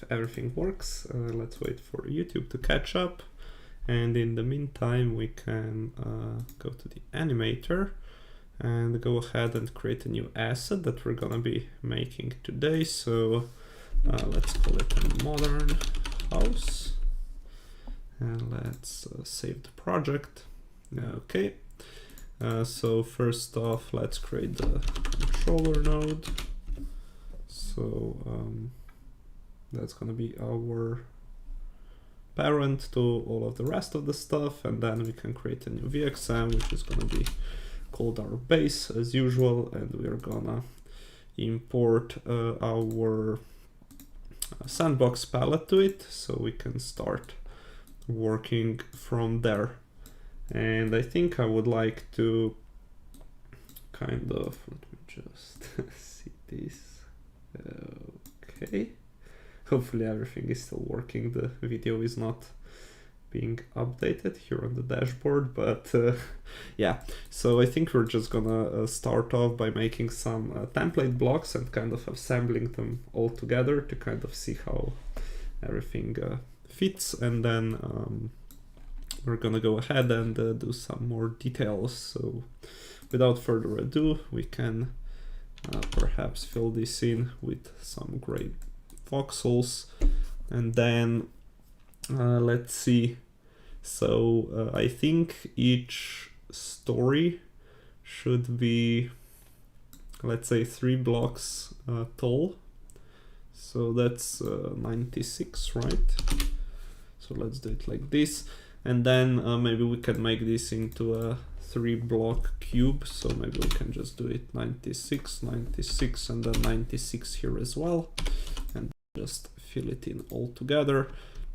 everything works. Let's wait for YouTube to catch up. And in the meantime, we can go to the animator and go ahead and create a new asset that we're gonna be making today. So let's call it a modern house. And let's save the project. Okay. So first off, let's create the controller node. So that's gonna be our parent to all of the rest of the stuff, and then we can create a new VXM, which is gonna be called our base as usual, and we're gonna import our Sandbox palette to it, so we can start working from there. And I think I would like to kind of, let me just see this. Okay. Hopefully everything is still working. The video is not being updated here on the dashboard, but yeah. So I think we're just gonna start off by making some template blocks and kind of assembling them all together to kind of see how everything fits. And then we're gonna go ahead and do some more details. So without further ado, we can perhaps fill this in with some gray voxels, and then let's see. So I think each story should be, let's say, 3 blocks tall. So that's 96, right? So let's do it like this. And then maybe we can make this into a 3-block cube. So maybe we can just do it 96, 96, and then 96 here as well. And just fill it in all together.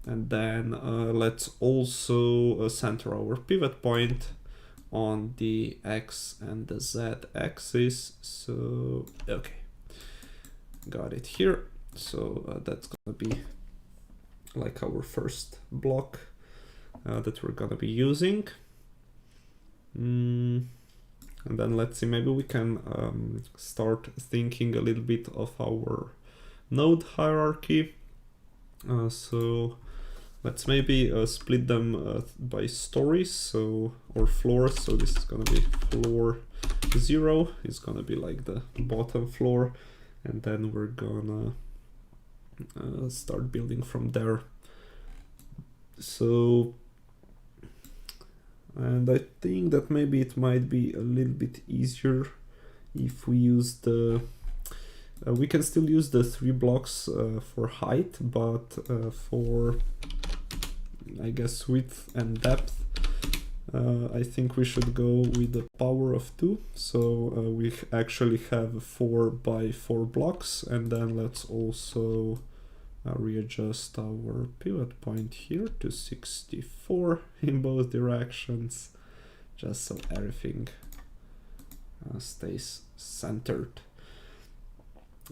And then let's also center our pivot point on the X and the Z axis. So, okay, got it here. So that's gonna be like our first block that we're gonna be using. And then let's see, maybe we can start thinking a little bit of our node hierarchy. So let's maybe split them by stories, so, or floors. So this is gonna be floor 0, it's gonna be like the bottom floor, and then we're gonna start building from there. So, and I think that maybe it might be a little bit easier if we use the we can still use the 3 blocks for height, but for, I guess, width and depth, I think we should go with the power of 2. So we actually have 4 by 4 blocks, and then let's also readjust our pivot point here to 64 in both directions, just so everything stays centered.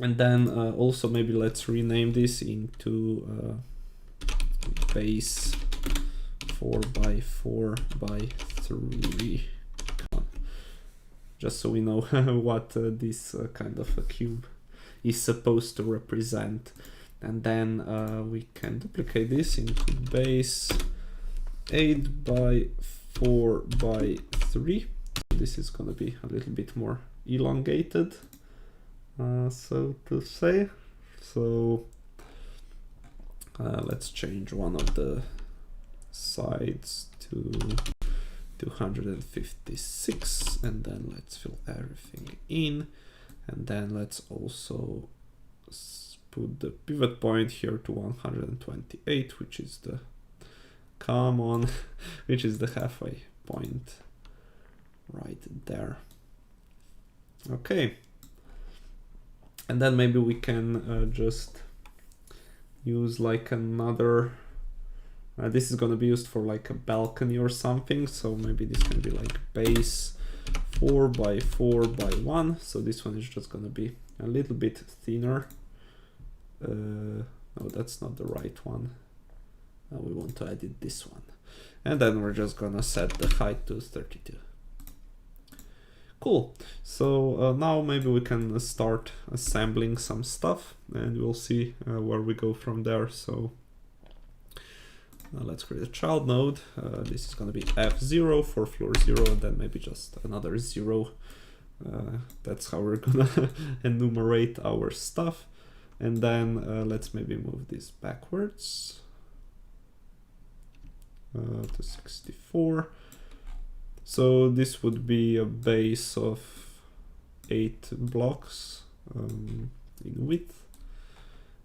And then also maybe let's rename this into base 4 by 4 by 3, just so we know what this kind of a cube is supposed to represent. And then we can duplicate this into base 8 by 4 by 3. This is going to be a little bit more elongated, so to say. So let's change one of the sides to 256, and then let's fill everything in. And then let's also put the pivot point here to 128, which is the which is the halfway point right there. Okay, and then maybe we can just use like another, this is going to be used for like a balcony or something, so maybe this can be like base 4 by 4 by 1. So this one is just going to be a little bit thinner. No, that's not the right one. We want to edit this one, and then we're just gonna set the height to 32. Cool. So now maybe we can start assembling some stuff, and we'll see where we go from there. So let's create a child node. This is going to be F0 for floor 0, and then maybe just another 0. That's how we're gonna enumerate our stuff. And then let's maybe move this backwards to 64. So this would be a base of 8 blocks in width,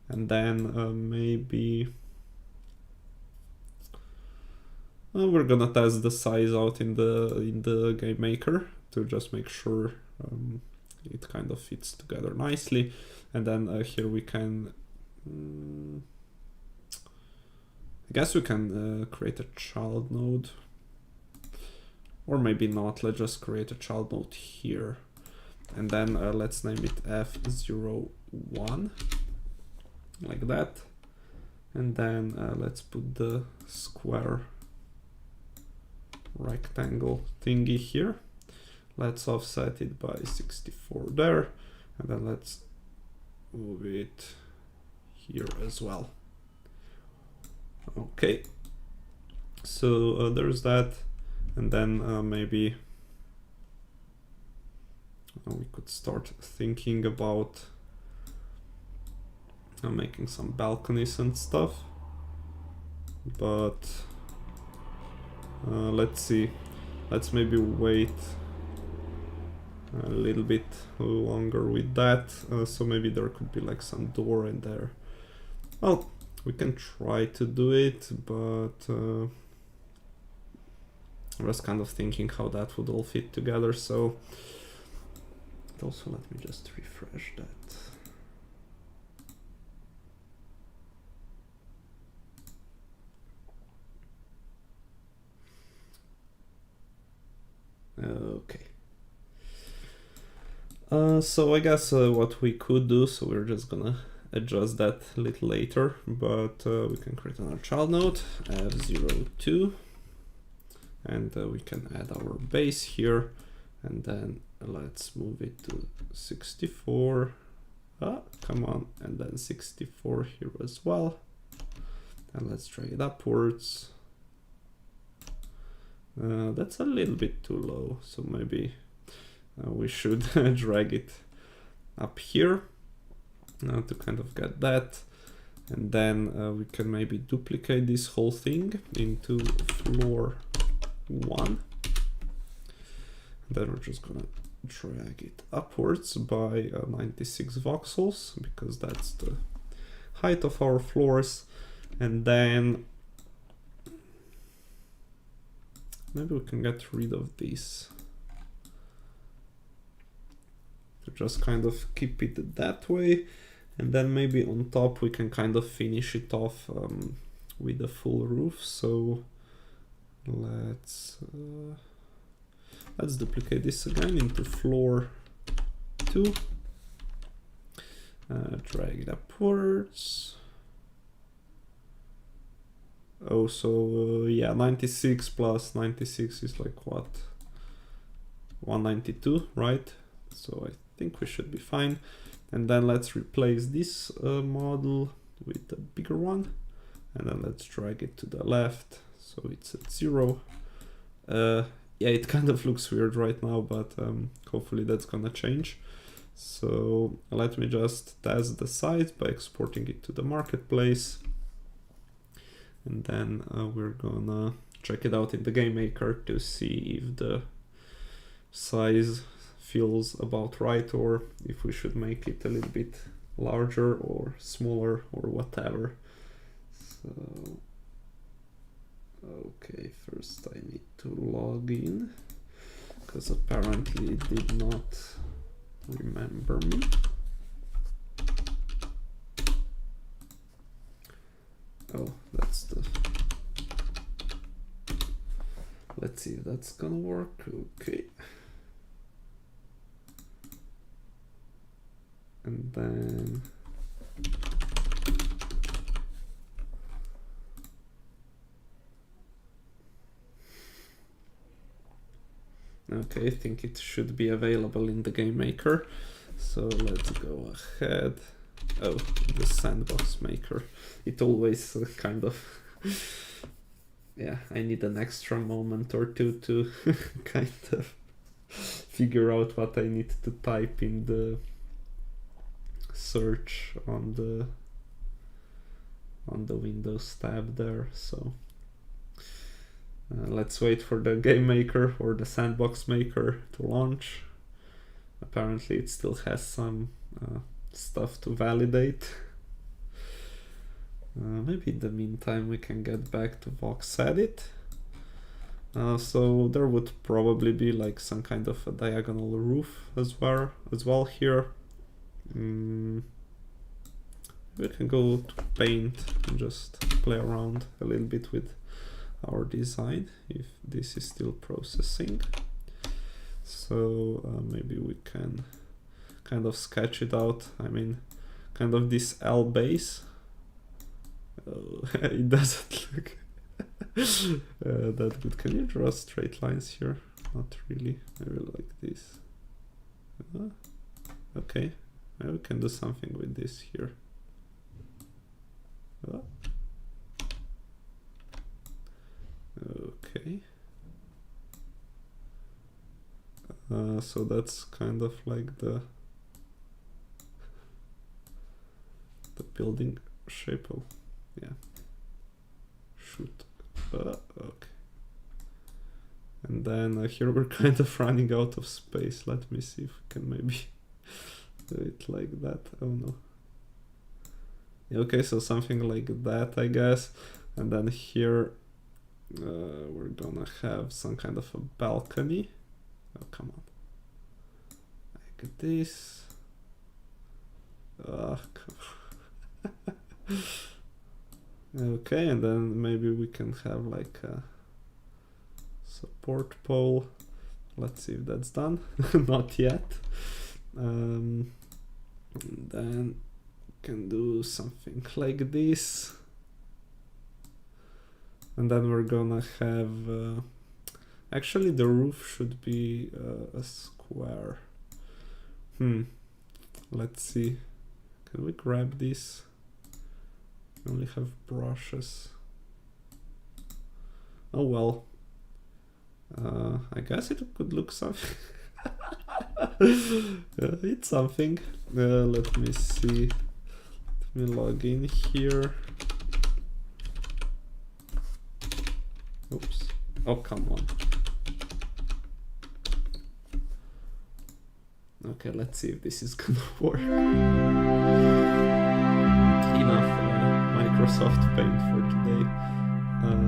and then maybe we're gonna test the size out in the game maker to just make sure it kind of fits together nicely. And then here we can I guess we can create a child node, or maybe not. Let's just create a child node here, and then let's name it F01 like that. And then let's put the square rectangle thingy here. Let's offset it by 64 there, and then let's move it here as well. Okay, so there's that. And then maybe we could start thinking about making some balconies and stuff, but let's see. Let's maybe wait a little bit longer with that. So maybe there could be like some door in there. Well, we can try to do it, but I was kind of thinking how that would all fit together. So also let me just refresh that. Okay. So I guess what we could do, so we're just gonna adjust that a little later, but we can create another child node, F02, and we can add our base here, and then let's move it to 64. Come on, and then 64 here as well, and let's drag it upwards. That's a little bit too low, so maybe we should drag it up here to kind of get that. And then we can maybe duplicate this whole thing into floor 1. Then we're just gonna drag it upwards by 96 voxels, because that's the height of our floors. And then maybe we can get rid of this to just kind of keep it that way. And then maybe on top we can kind of finish it off with a full roof. So let's duplicate this again into floor 2, drag it upwards. Oh, so yeah, 96 plus 96 is like what? 192, right? So I think we should be fine. And then let's replace this model with a bigger one, and then let's drag it to the left so it's at 0. Yeah, it kind of looks weird right now, but hopefully that's gonna change. So let me just test the size by exporting it to the marketplace, and then we're gonna check it out in the game maker to see if the size feels about right, or if we should make it a little bit larger or smaller or whatever. So okay, first I need to log in, because apparently it did not remember me. Oh, that's the... Let's see if that's gonna work. Okay. And then Okay, I think it should be available in the game maker. So let's go ahead. Oh, the Sandbox maker. It always kind of, yeah, I need an extra moment or two to kind of figure out what I need to type in the search on the Windows tab there. So let's wait for the game maker or the Sandbox maker to launch. Apparently it still has some stuff to validate. Maybe in the meantime we can get back to VoxEdit. So there would probably be like some kind of a diagonal roof as well here. We can go to Paint and just play around a little bit with our design if this is still processing. So maybe we can kind of sketch it out. I mean, kind of this L base. Oh, it doesn't look that good. Can you draw straight lines here? Not really. Maybe like this. Okay, maybe we can do something with this here. Okay. So that's kind of like the building shape. Oh, yeah. Shoot. Okay. And then here we're kind of running out of space. Let me see if we can maybe do it like that. Oh no. Okay, so something like that, I guess. And then here we're gonna have some kind of a balcony. Oh, come on. Like this. Okay, and then maybe we can have like a support pole. Let's see if that's done. Not yet. Then can do something like this. And then we're gonna have actually the roof should be a square. Let's see. Can we grab this? We only have brushes. Oh well. I guess it could look something. It's something. Let me see. Let me log in here. Oops. Oh, come on. Okay, let's see if this is gonna work. Enough Microsoft Paint for today.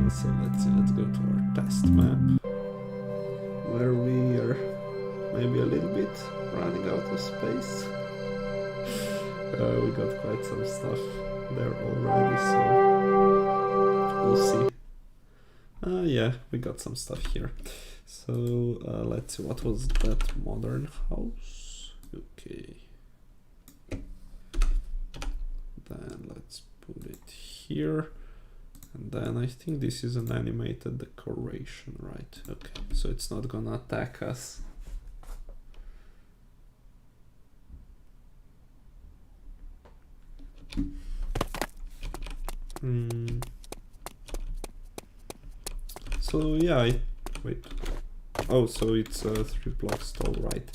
So let's see, let's go to our test map, where we are maybe a little bit running out of space. We got quite some stuff there already, so we'll see. Yeah, we got some stuff here. So let's see, what was that modern house? Okay. Then let's put it here. And then I think this is an animated decoration, right? Okay, so it's not gonna attack us. So yeah, wait. Oh, so it's 3 blocks tall, right?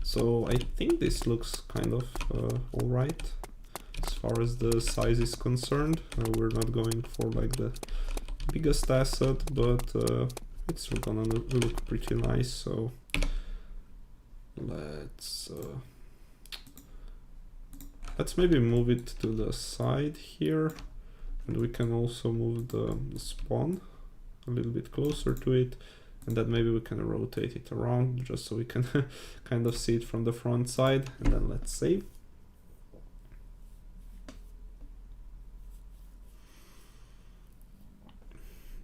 So I think this looks kind of all right. As far as the size is concerned, we're not going for like the biggest asset, but it's gonna look pretty nice. So let's maybe move it to the side here, and we can also move the spawn a little bit closer to it, and then maybe we can rotate it around just so we can kind of see it from the front side. And then let's save.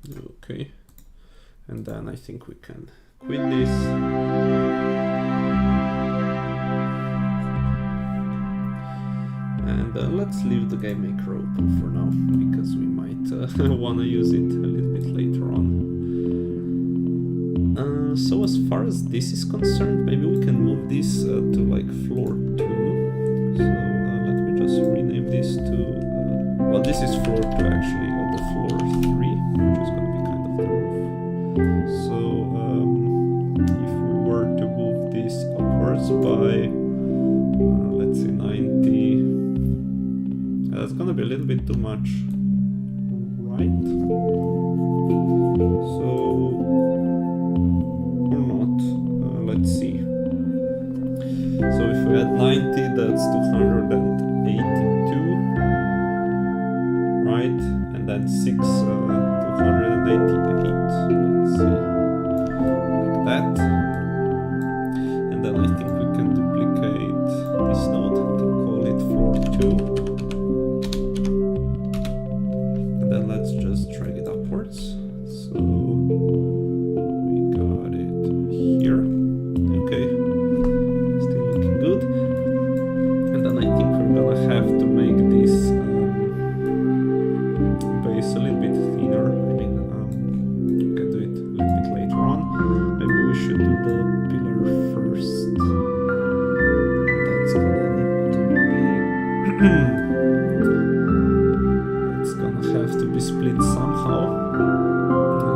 Okay, and then I think we can quit this. And let's leave the game maker open for now, because we might want to use it a little bit later on. So as far as this is concerned, maybe we can move this to like floor 2. So let me just rename this to, well, this is floor 2 actually, the floor 3, which is going to be kind of the roof. So if we were to move this upwards by, let's say 90, that's going to be a little bit too much, right? So, or not, let's see. So if we had 90, that's 282, right? And then 6, 288, let's see, like that. And then I think we can duplicate this node to call it floor 2. And then let's just drag it upwards. So we got it here. Okay, still looking good. And then I think we're gonna have to make this base a little bit thinner. I mean, we can do it a little bit later on. Maybe we should do the pillar first. That's gonna need to be it's gonna have to be split somehow.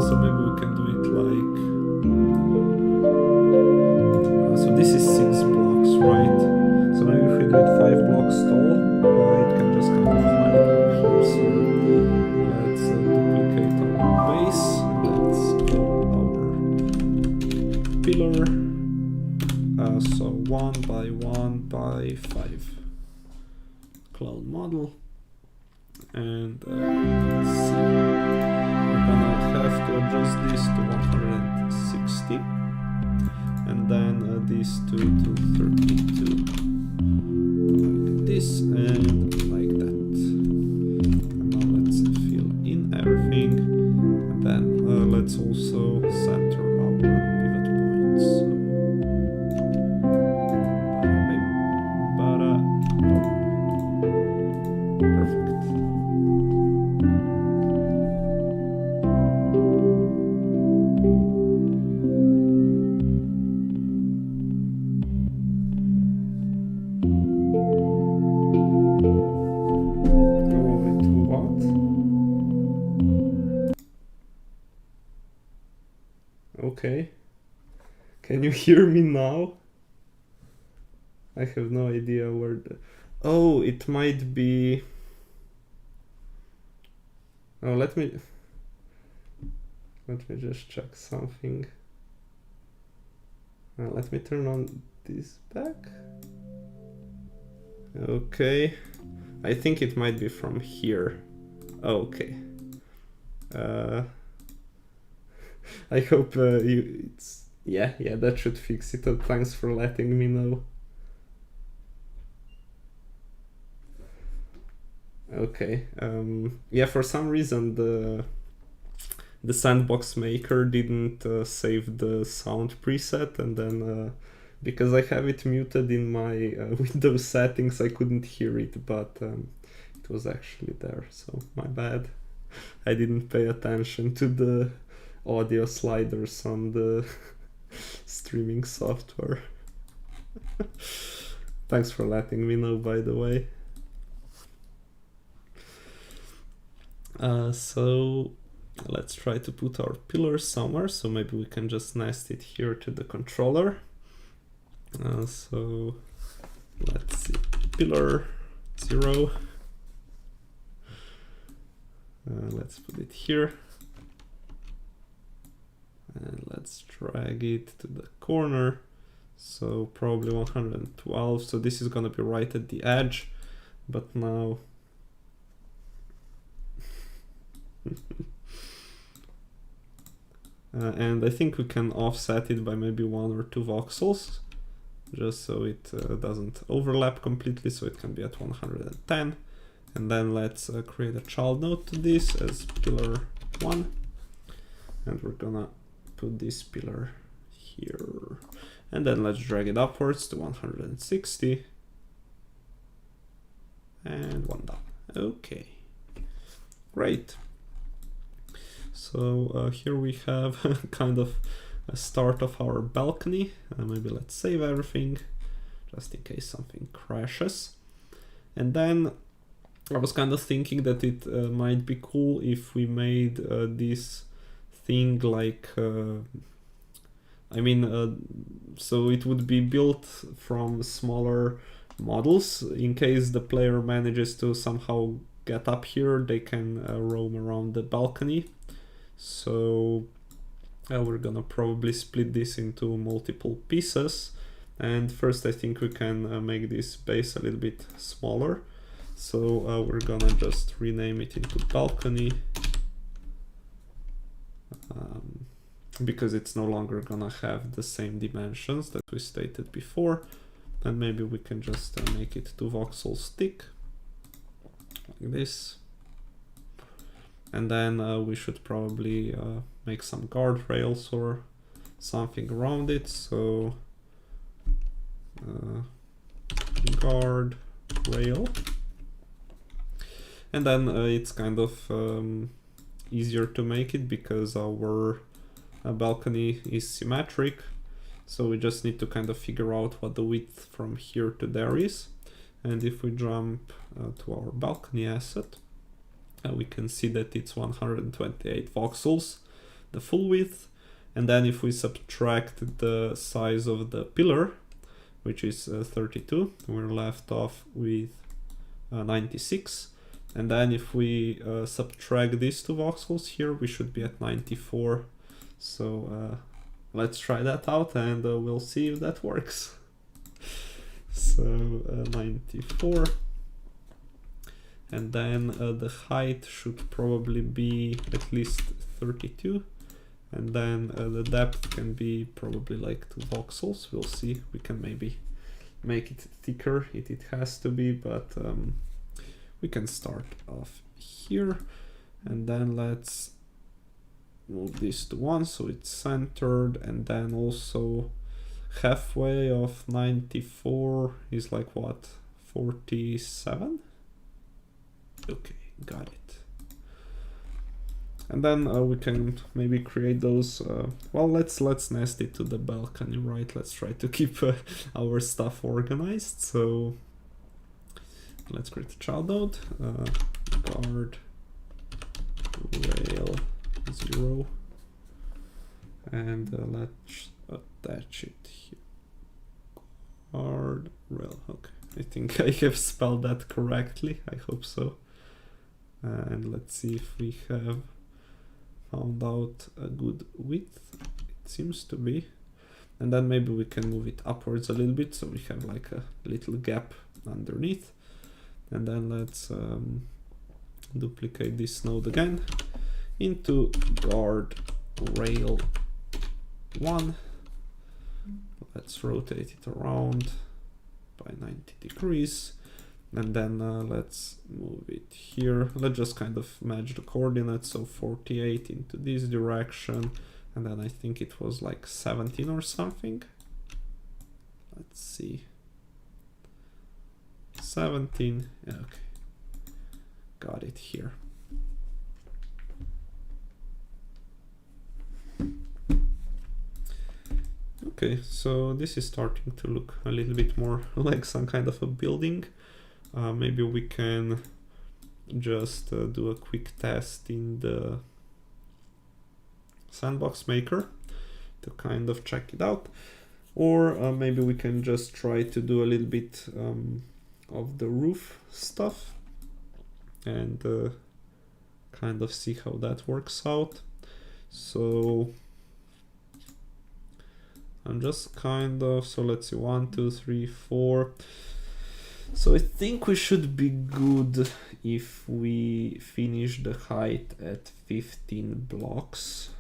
So maybe we can do it like, so this is 6 blocks, right? So maybe if we do it 5 blocks tall, it can just kind of hide here. So let's duplicate our base. Let's call our pillar. So 1 by 1 by 5 cloud model. And let's see. We're gonna have to adjust this to 160 and then this to 32 like this and like that. And now let's fill in everything, and then let's also center our pivot points. So perfect. Okay. Can you hear me now? I have no idea where the... Oh, it might be... Oh, let me just check something. Let me turn on this back. Okay. I think it might be from here. Okay. I hope yeah, that should fix it. Thanks for letting me know. Okay. Yeah, for some reason the Sandbox maker didn't save the sound preset, and then because I have it muted in my Windows settings, I couldn't hear it, but it was actually there, so my bad. I didn't pay attention to the audio sliders on the streaming software. Thanks for letting me know, by the way. So let's try to put our pillar somewhere, so maybe we can just nest it here to the controller. So let's see, pillar 0. Let's put it here. And let's drag it to the corner. So probably 112. So this is going to be right at the edge. But now... and I think we can offset it by maybe 1 or 2 voxels, just so it doesn't overlap completely, so it can be at 110. And then let's create a child node to this as pillar 1. And we're gonna put this pillar here. And then let's drag it upwards to 160. And 1 down. Okay, great. So here we have kind of start of our balcony. Maybe let's save everything just in case something crashes. And then I was kind of thinking that it might be cool if we made this thing like, so it would be built from smaller models. In case the player manages to somehow get up here, they can roam around the balcony. So we're gonna probably split this into multiple pieces. And first I think we can make this base a little bit smaller. So we're gonna just rename it into balcony, because it's no longer gonna have the same dimensions that we stated before. And maybe we can just make it 2 voxels thick, like this. And then we should probably make some guardrails or something around it. So guard rail. And then it's kind of easier to make it because our balcony is symmetric. So we just need to kind of figure out what the width from here to there is. And if we jump to our balcony asset, we can see that it's 128 voxels, the full width. And then if we subtract the size of the pillar, which is 32, we're left off with 96. And then if we subtract these 2 voxels here, we should be at 94. So let's try that out and we'll see if that works. So 94. And then the height should probably be at least 32. And then the depth can be probably like 2 voxels. We'll see. We can maybe make it thicker if it has to be, but we can start off here. And then let's move this to 1 so it's centered. And then also halfway of 94 is like what, 47? Okay, got it. And then we can maybe create those, well, let's nest it to the balcony, right? Let's try to keep our stuff organized. So let's create a child node, guard rail 0, and let's attach it here. Guard rail, okay. I think I have spelled that correctly, I hope so. And let's see if we have found out a good width. It seems to be. And then maybe we can move it upwards a little bit so we have like a little gap underneath. And then let's duplicate this node again into guard rail 1. Let's rotate it around by 90 degrees. And then let's move it here. Let's just kind of match the coordinates. So 48 into this direction. And then I think it was like 17 or something. Let's see. 17. Yeah, okay. Got it here. Okay, so this is starting to look a little bit more like some kind of a building. Maybe we can just do a quick test in the Sandbox maker to kind of check it out. Or maybe we can just try to do a little bit of the roof stuff and kind of see how that works out. So I'm just kind of, so let's see, 1, 2, 3, 4. So I think we should be good if we finish the height at 15 blocks.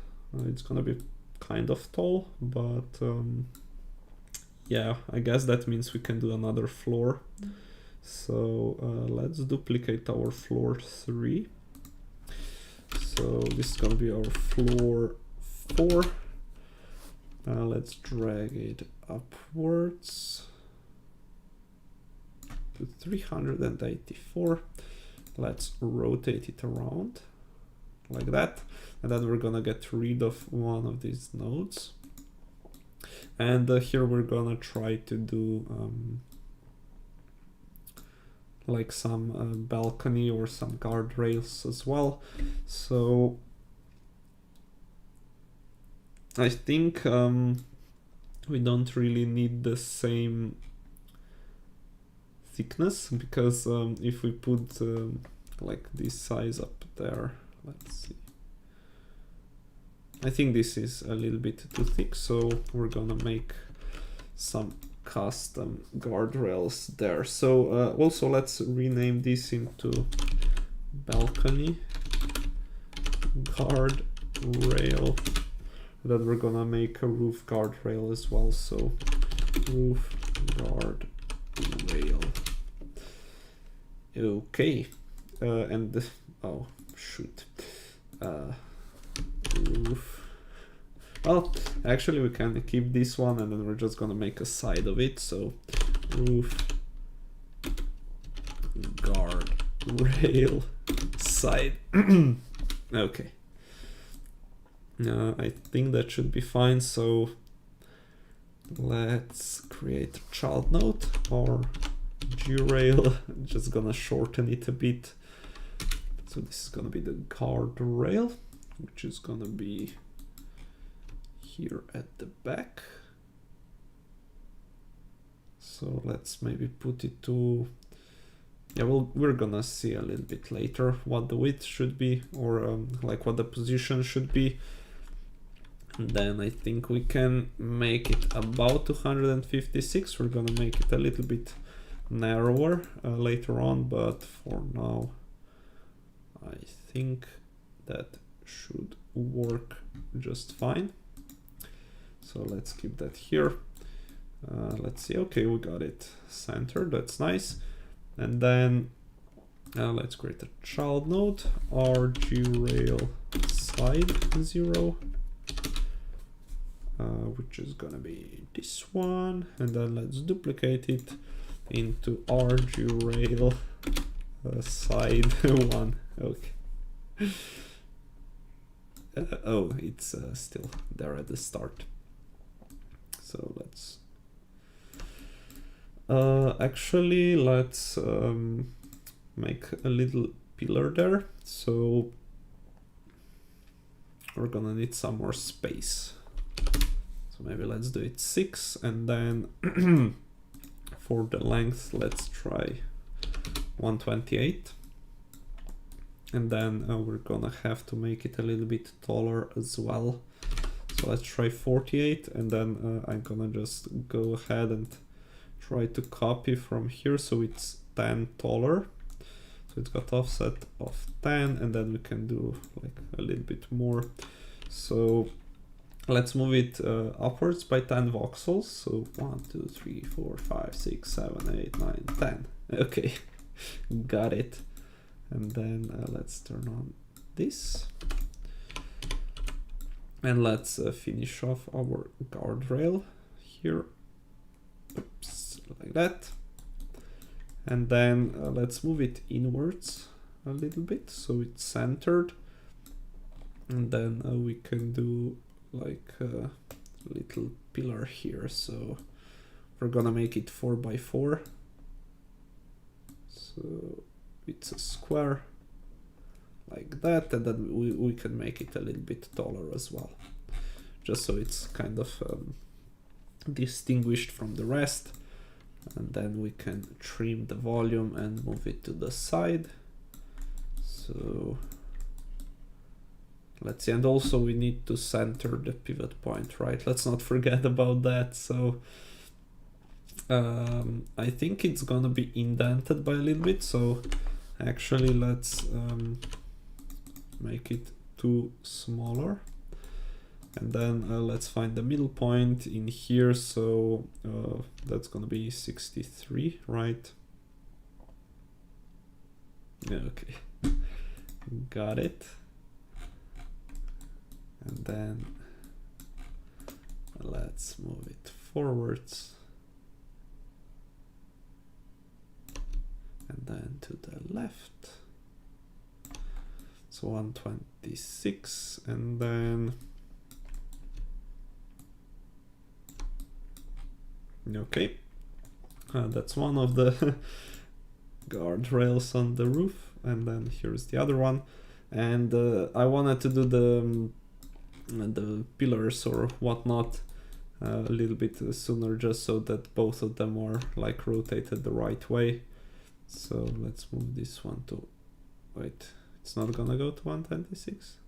It's gonna be kind of tall, but yeah, I guess that means we can do another floor. So let's duplicate our floor 3. So this is gonna be our floor 4. Let's drag it upwards to 384. Let's rotate it around like that. And then we're gonna get rid of one of these nodes. And here we're gonna try to do like some balcony or some guardrails as well. So I think we don't really need the same thickness, because if we put like this size up there, let's see, I think this is a little bit too thick, so we're gonna make some custom guardrails there. So also let's rename this into balcony guardrail. Then we're gonna make a roof guardrail as well. So roof guardrail. Okay, and oh shoot, roof. Well, actually we can keep this one, and then we're just gonna make a side of it. So roof guardrail side. Okay. I think that should be fine. So let's create a child node, or grail. I'm just gonna shorten it a bit. So this is gonna be the guardrail, which is gonna be here at the back. So let's maybe put it to, yeah, well, we're gonna see a little bit later what the width should be, or like what the position should be. And then I think we can make it about 256. We're gonna make it a little bit narrower later on, but for now I think that should work just fine. So let's keep that here. Let's see. Okay, we got it centered. That's nice. And then let's create a child node, rgrail side 0, which is gonna be this one. And then let's duplicate it into rgrail side 1. Okay. Oh, it's still there at the start. So let's actually let's make a little pillar there. So we're gonna need some more space. So maybe let's do it 6, and then for the length let's try 128. And then we're gonna have to make it a little bit taller as well. So let's try 48, and then I'm gonna just go ahead and try to copy from here so it's 10 taller. So it's got offset of 10, and then we can do like a little bit more. So let's move it upwards by 10 voxels. So 1, 2, 3, 4, 5, 6, 7, 8, 9, 10. Okay, got it. And then let's turn on this. And let's finish off our guardrail here. Oops, like that. And then let's move it inwards a little bit so it's centered. And then we can do like a little pillar here. So we're gonna make it 4 by 4. So it's a square like that, and then we can make it a little bit taller as well, just so it's kind of distinguished from the rest. And then we can trim the volume and move it to the side. So let's see, and also we need to center the pivot point, right? Let's not forget about that. So I think it's gonna be indented by a little bit, so actually let's make it 2 smaller, and then let's find the middle point in here. So that's gonna be 63, right? Okay, got it. And then let's move it forwards, and then to the left. So 126, and then Okay, that's one of the guardrails on the roof, and then here's the other one. And I wanted to do the pillars or whatnot a little bit sooner, just so that both of them are like rotated the right way. So let's move this one to, wait, it's not gonna go to 126.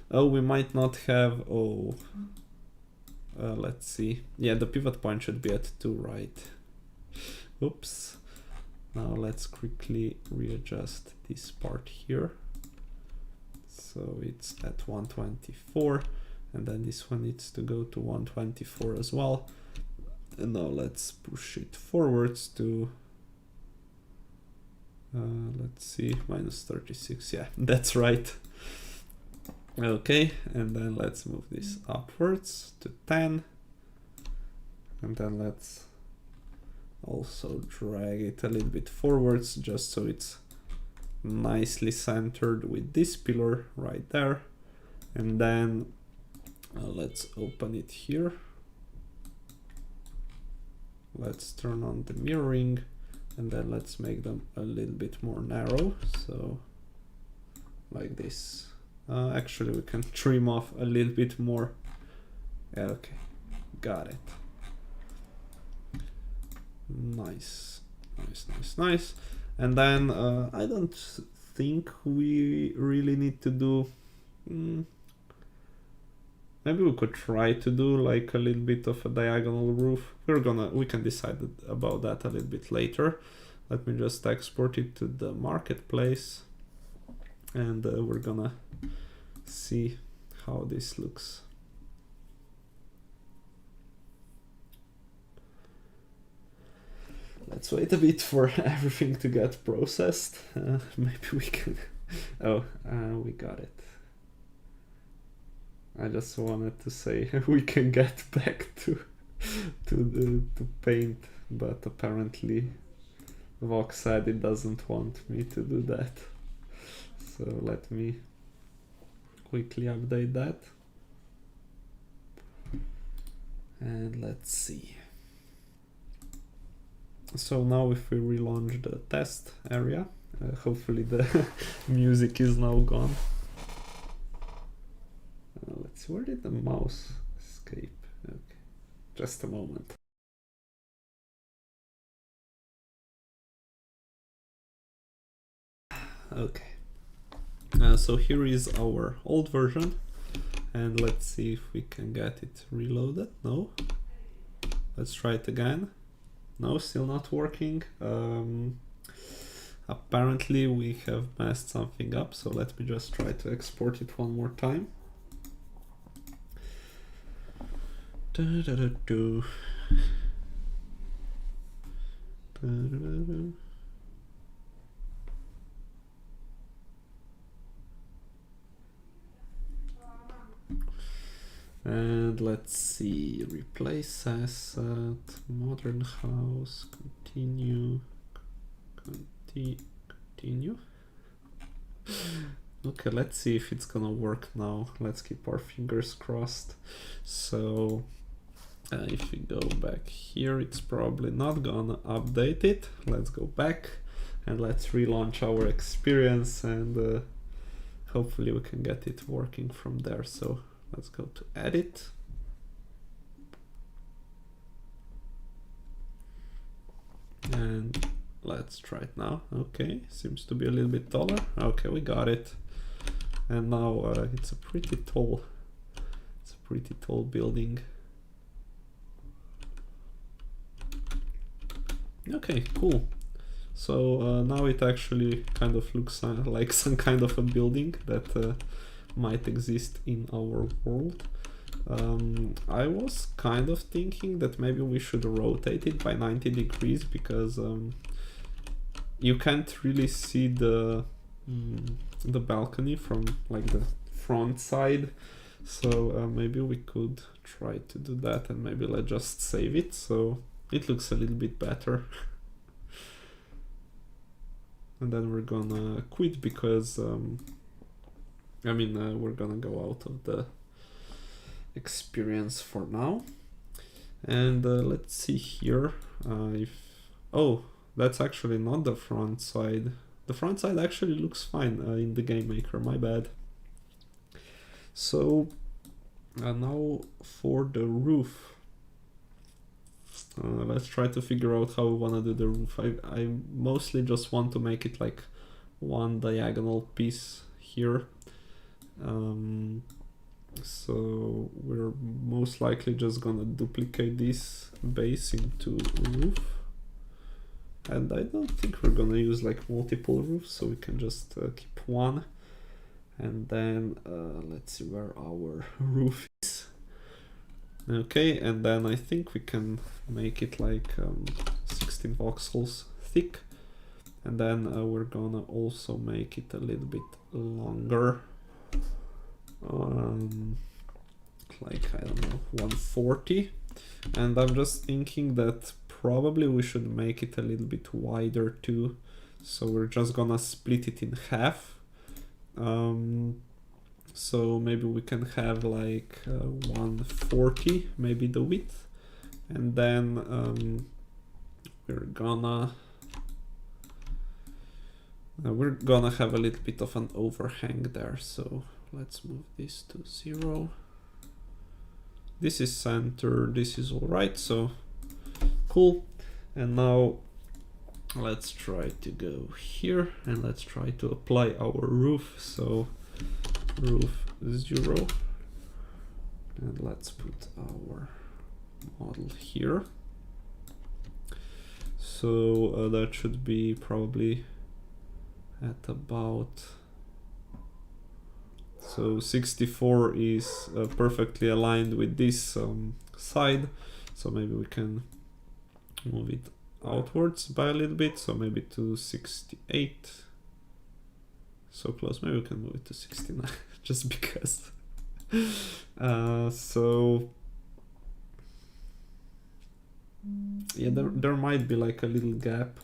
Oh, we might not have, oh, let's see. Yeah, the pivot point should be at 2, right? Oops. Now let's quickly readjust this part here. So it's at 124, and then this one needs to go to 124 as well. And now let's push it forwards to, let's see, minus 36. Yeah, that's right. Okay, and then let's move this upwards to 10. And then let's also drag it a little bit forwards, just so it's nicely centered with this pillar right there. And then let's open it here. Let's turn on the mirroring, and then let's make them a little bit more narrow. So like this. Actually, we can trim off a little bit more. Yeah, okay, got it. Nice, nice, nice, nice. And then I don't think we really need to do, maybe we could try to do like a little bit of a diagonal roof. We can decide about that a little bit later. Let me just export it to the marketplace, and we're gonna see how this looks. Let's wait a bit for everything to get processed. Maybe we can. Oh, we got it. I just wanted to say we can get back to paint, but apparently Vox said it doesn't want me to do that. So let me quickly update that. And let's see. So now if we relaunch the test area, hopefully the music is now gone. Let's see, where did the mouse escape? Okay, just a moment. Okay, so here is our old version, and let's see if we can get it reloaded. No, let's try it again. No, still not working. Apparently we have messed something up, so let me just try to export it one more time. And let's see, replace asset, modern house, continue. Okay, let's see if it's gonna work now. Let's keep our fingers crossed. So if we go back here, it's probably not gonna update it. Let's go back and let's relaunch our experience, and hopefully we can get it working from there. So let's go to edit. And let's try it now. Okay, seems to be a little bit taller. Okay, we got it. And now it's a pretty tall building. Okay, cool. So now it actually kind of looks like some kind of a building that might exist in our world. I was kind of thinking that maybe we should rotate it by 90 degrees, because you can't really see the balcony from like the front side. So maybe we could try to do that, and maybe let's just save it so it looks a little bit better. And then we're gonna quit, because we're gonna go out of the experience for now. And let's see here if, oh, that's actually not the front side. The front side actually looks fine in the game maker, my bad. So now for the roof. Let's try to figure out how we want to do the roof. I mostly just want to make it like one diagonal piece here. So we're most likely just gonna duplicate this base into roof. And I don't think we're gonna use like multiple roofs, so we can just keep one. And then let's see where our roof is. Okay, and then I think we can make it like 16 voxels thick. And then we're gonna also make it a little bit longer. Like, I don't know, 140. And I'm just thinking that probably we should make it a little bit wider too. So we're just gonna split it in half. So maybe we can have like 140, maybe the width, and then we're gonna have a little bit of an overhang there. So let's move this to 0. This is center, this is all right, so cool. And now let's try to go here and let's try to apply our roof. So roof 0, and let's put our model here. So that should be probably at about, so 64 is perfectly aligned with this side, so maybe we can move it outwards by a little bit, so maybe to 68. So close, maybe we can move it to 69 just because. So yeah, there might be like a little gap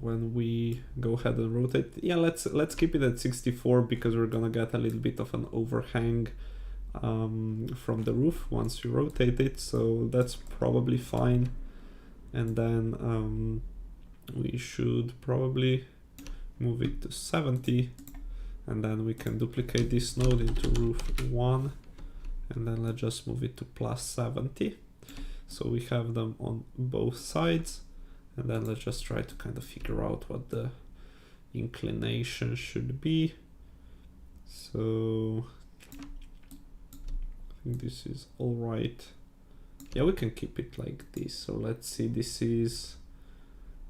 when we go ahead and rotate. Yeah, let's keep it at 64 because we're gonna get a little bit of an overhang from the roof once you rotate it, so that's probably fine. And then we should probably move it to 70, and then we can duplicate this node into roof 1, and then let's just move it to plus 70. So we have them on both sides, and then let's just try to kind of figure out what the inclination should be. So I think this is all right. Yeah, we can keep it like this. So let's see, this is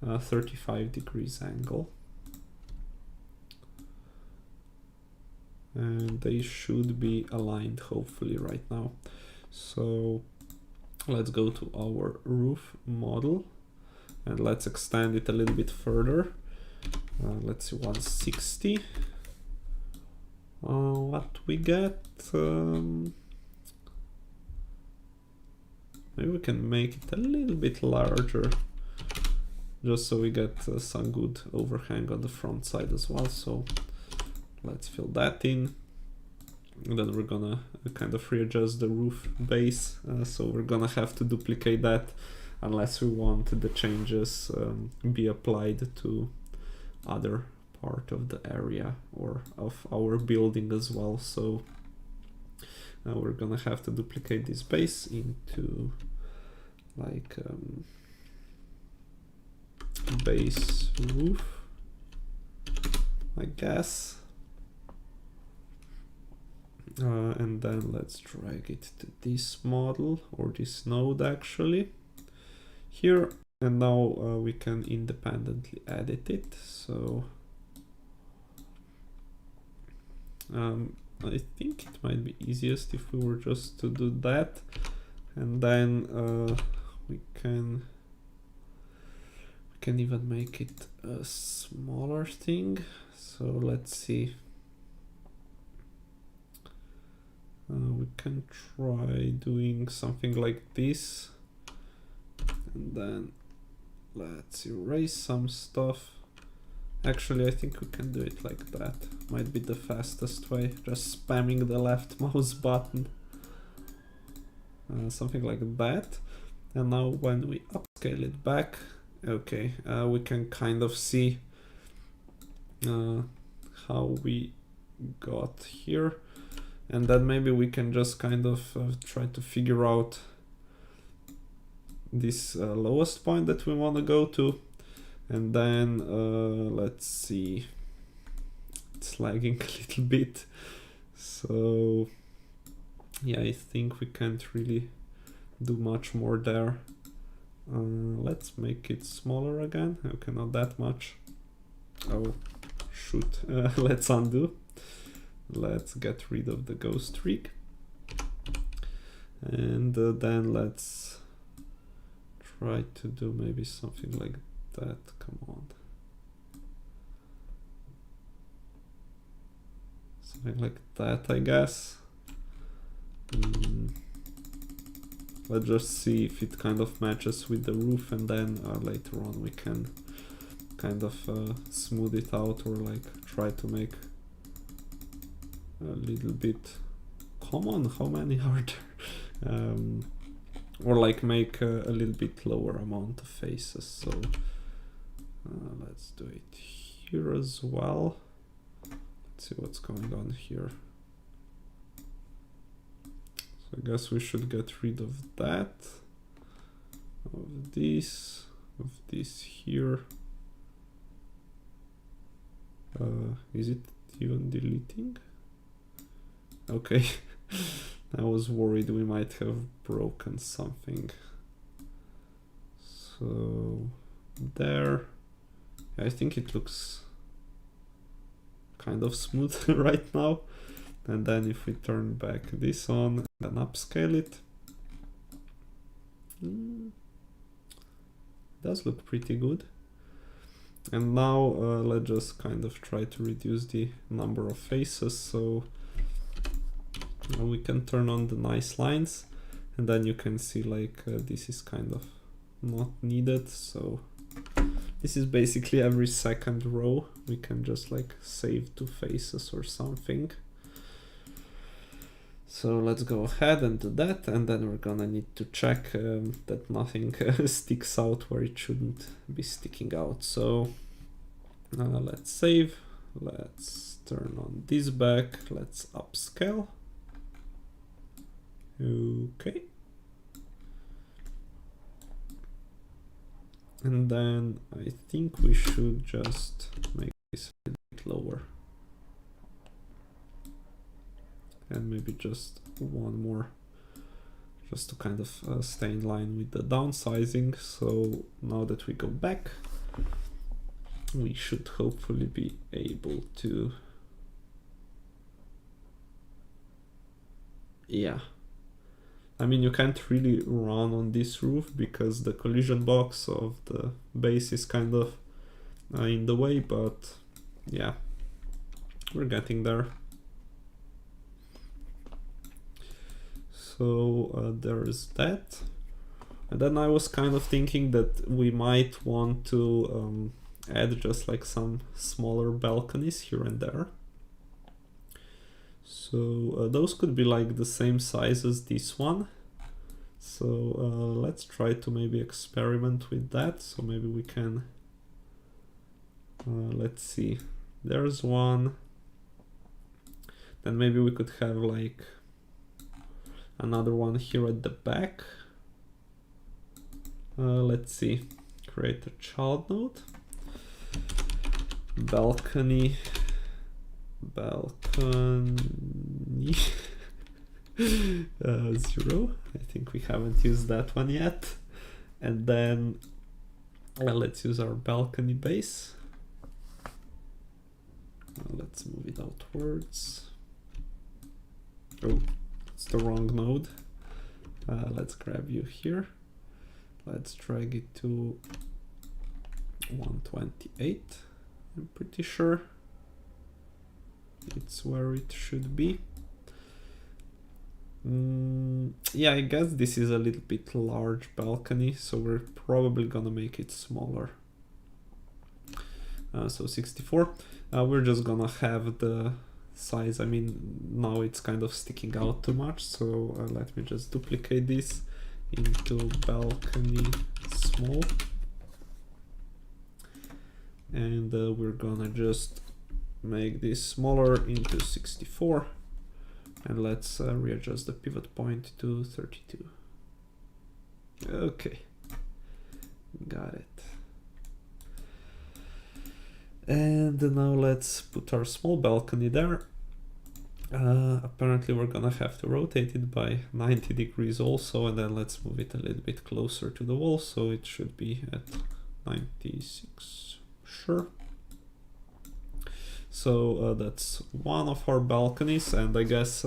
a 35 degrees angle. And they should be aligned hopefully right now. So let's go to our roof model and let's extend it a little bit further. Let's see, 160. What we get, maybe we can make it a little bit larger just so we get some good overhang on the front side as well. So let's fill that in, and then we're gonna kind of readjust the roof base. So we're gonna have to duplicate that unless we want the changes be applied to other part of the area or of our building as well. So we're gonna have to duplicate this base into like base roof, I guess. And then let's drag it to this model, or this node actually, here. And now we can independently edit it. So I think it might be easiest if we were just to do that. And then we can even make it a smaller thing. So let's see. We can try doing something like this, and then let's erase some stuff. Actually, I think we can do it like that. Might be the fastest way, just spamming the left mouse button. something like that. And now when we upscale it back, okay, we can kind of see how we got here. And then maybe we can just kind of try to figure out this lowest point that we want to go to. And then let's see, it's lagging a little bit. So yeah, I think we can't really do much more there. Let's make it smaller again. Okay, not that much. Oh, shoot. Let's undo. Let's get rid of the ghost streak. And then let's try to do maybe something like that. Come on. Something like that, I guess. Let's just see if it kind of matches with the roof, and then later on we can kind of smooth it out, or like try to make a little bit. Come on, how many are there? Or like make a little bit lower amount of faces. So let's do it here as well. Let's see what's going on here. So I guess we should get rid of that, of this here. Is it even deleting? Okay. I was worried we might have broken something. So there, I think it looks kind of smooth right now. And then if we turn back this on and upscale it, does look pretty good. And now let's just kind of try to reduce the number of faces, so we can turn on the nice lines, and then you can see like this is kind of not needed. So this is basically every second row we can just like save 2 faces or something. So let's go ahead and do that, and then we're gonna need to check that nothing sticks out where it shouldn't be sticking out. So let's save, let's turn on this back, let's upscale. Okay. And then I think we should just make this a bit lower. And maybe just one more, just to kind of stay in line with the downsizing. So now that we go back, we should hopefully be able to, yeah. I mean, you can't really run on this roof because the collision box of the base is kind of in the way, but yeah, we're getting there. So there is that. And then I was kind of thinking that we might want to add just like some smaller balconies here and there. So those could be like the same size as this one. So let's try to maybe experiment with that. So maybe we can, let's see, there's one. Then maybe we could have like another one here at the back. Let's see, create a child node. Balcony. 0. I think we haven't used that one yet. And then let's use our balcony base. Let's move it outwards. Oh, it's the wrong node. Let's grab you here. Let's drag it to 128. I'm pretty sure it's where it should be. Yeah, I guess this is a little bit large balcony, so we're probably gonna make it smaller. So 64. We're just gonna have the size. I mean, now it's kind of sticking out too much, so let me just duplicate this into balcony small, and we're gonna just make this smaller into 64, and let's readjust the pivot point to 32. Okay, got it. And now let's put our small balcony there. Apparently we're gonna have to rotate it by 90 degrees also, and then let's move it a little bit closer to the wall, so it should be at 96, sure. So that's one of our balconies, and I guess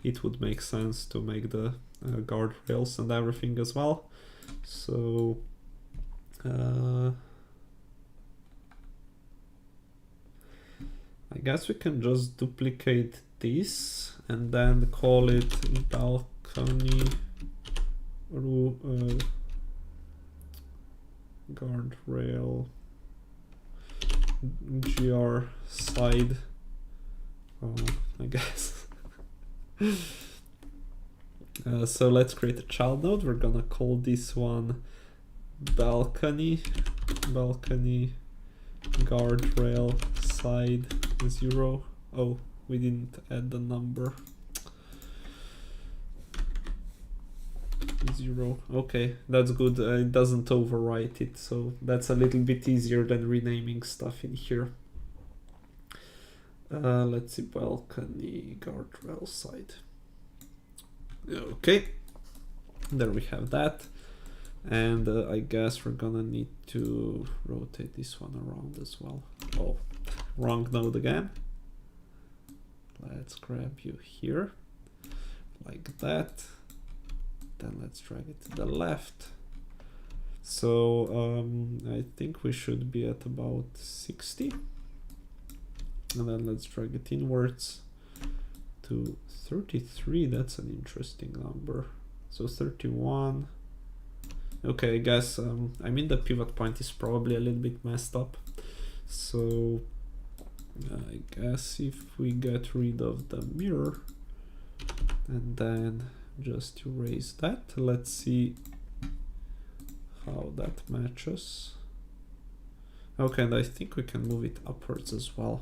it would make sense to make the guardrails and everything as well. So I guess we can just duplicate this and then call it balcony guardrail gr side, I guess. So let's create a child node. We're gonna call this one balcony guardrail side 0. Oh, we didn't add the number. 0. Okay, that's good. It doesn't overwrite it, so that's a little bit easier than renaming stuff in here. Let's see, balcony guardrail side. Okay, there we have that. And I guess we're gonna need to rotate this one around as well. Oh, wrong node again. Let's grab you here, like that. Then let's drag it to the left. So I think we should be at about 60. And then let's drag it inwards to 33. That's an interesting number. So 31. Okay, I guess, I mean, the pivot point is probably a little bit messed up. So I guess if we get rid of the mirror and then just erase that, let's see how that matches. Okay, and I think we can move it upwards as well.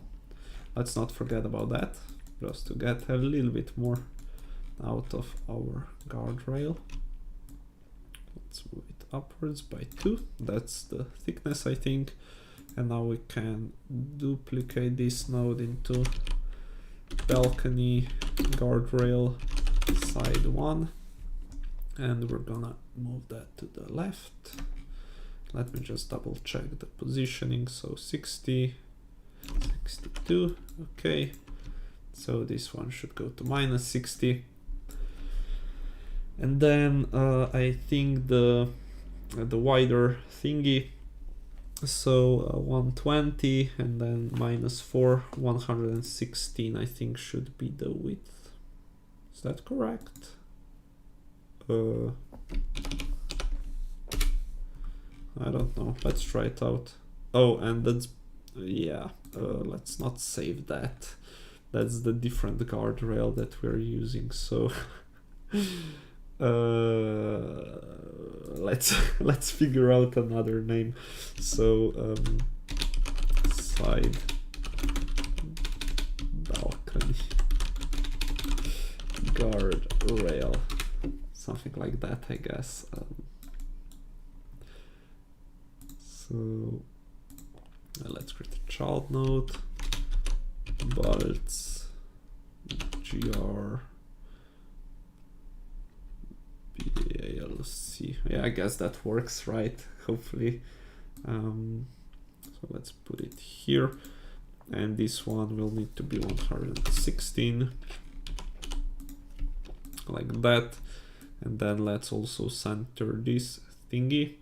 Let's not forget about that, just to get a little bit more out of our guardrail. Let's move it upwards by 2. That's the thickness, I think. And now we can duplicate this node into balcony guardrail side 1. And we're gonna move that to the left. Let me just double check the positioning. So 60, 62, okay. So this one should go to minus 60. And then I think the wider thingy, so 120 and then minus 4, 116 I think should be the width. Is that correct? I don't know, let's try it out. Oh, and that's, yeah, let's not save that. That's the different guardrail that we're using, so let's figure out another name. So side balcony guardrail, something like that, I guess. So let's create a child node, bolts gr BALC. Yeah, I guess that works, right? Hopefully. So let's put it here, and this one will need to be 116, like that. And then let's also center this thingy,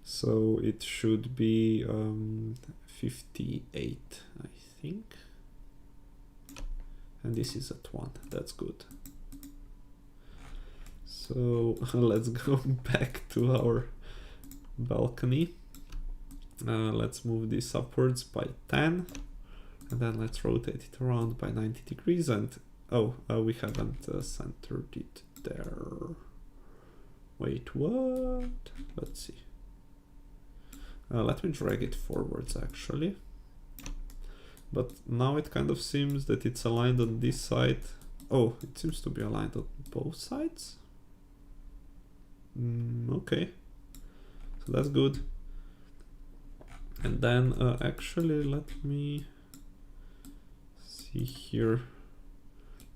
so it should be 58, I think. And this is at 1. That's good. So let's go back to our balcony. Let's move this upwards by 10, And then let's rotate it around by 90 degrees and we haven't centered it there. Wait, what? Let's see. Let me drag it forwards actually. But now it kind of seems that it's aligned on this side. Oh, it seems to be aligned on both sides. Okay, so that's good. And then actually let me see here.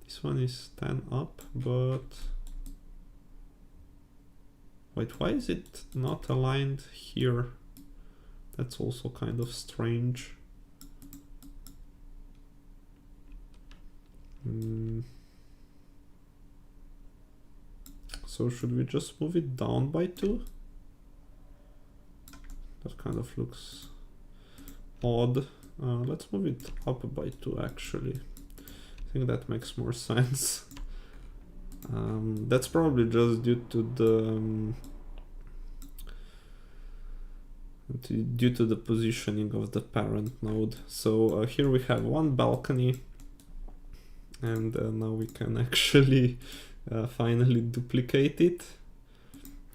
This one is 10 up, but wait, why is it not aligned here? That's also kind of strange. So should we just move it down by 2? That kind of looks odd. Let's move it up by 2 actually. I think that makes more sense. That's probably just due to the positioning of the parent node. So here we have one balcony, and now we can actually finally duplicate it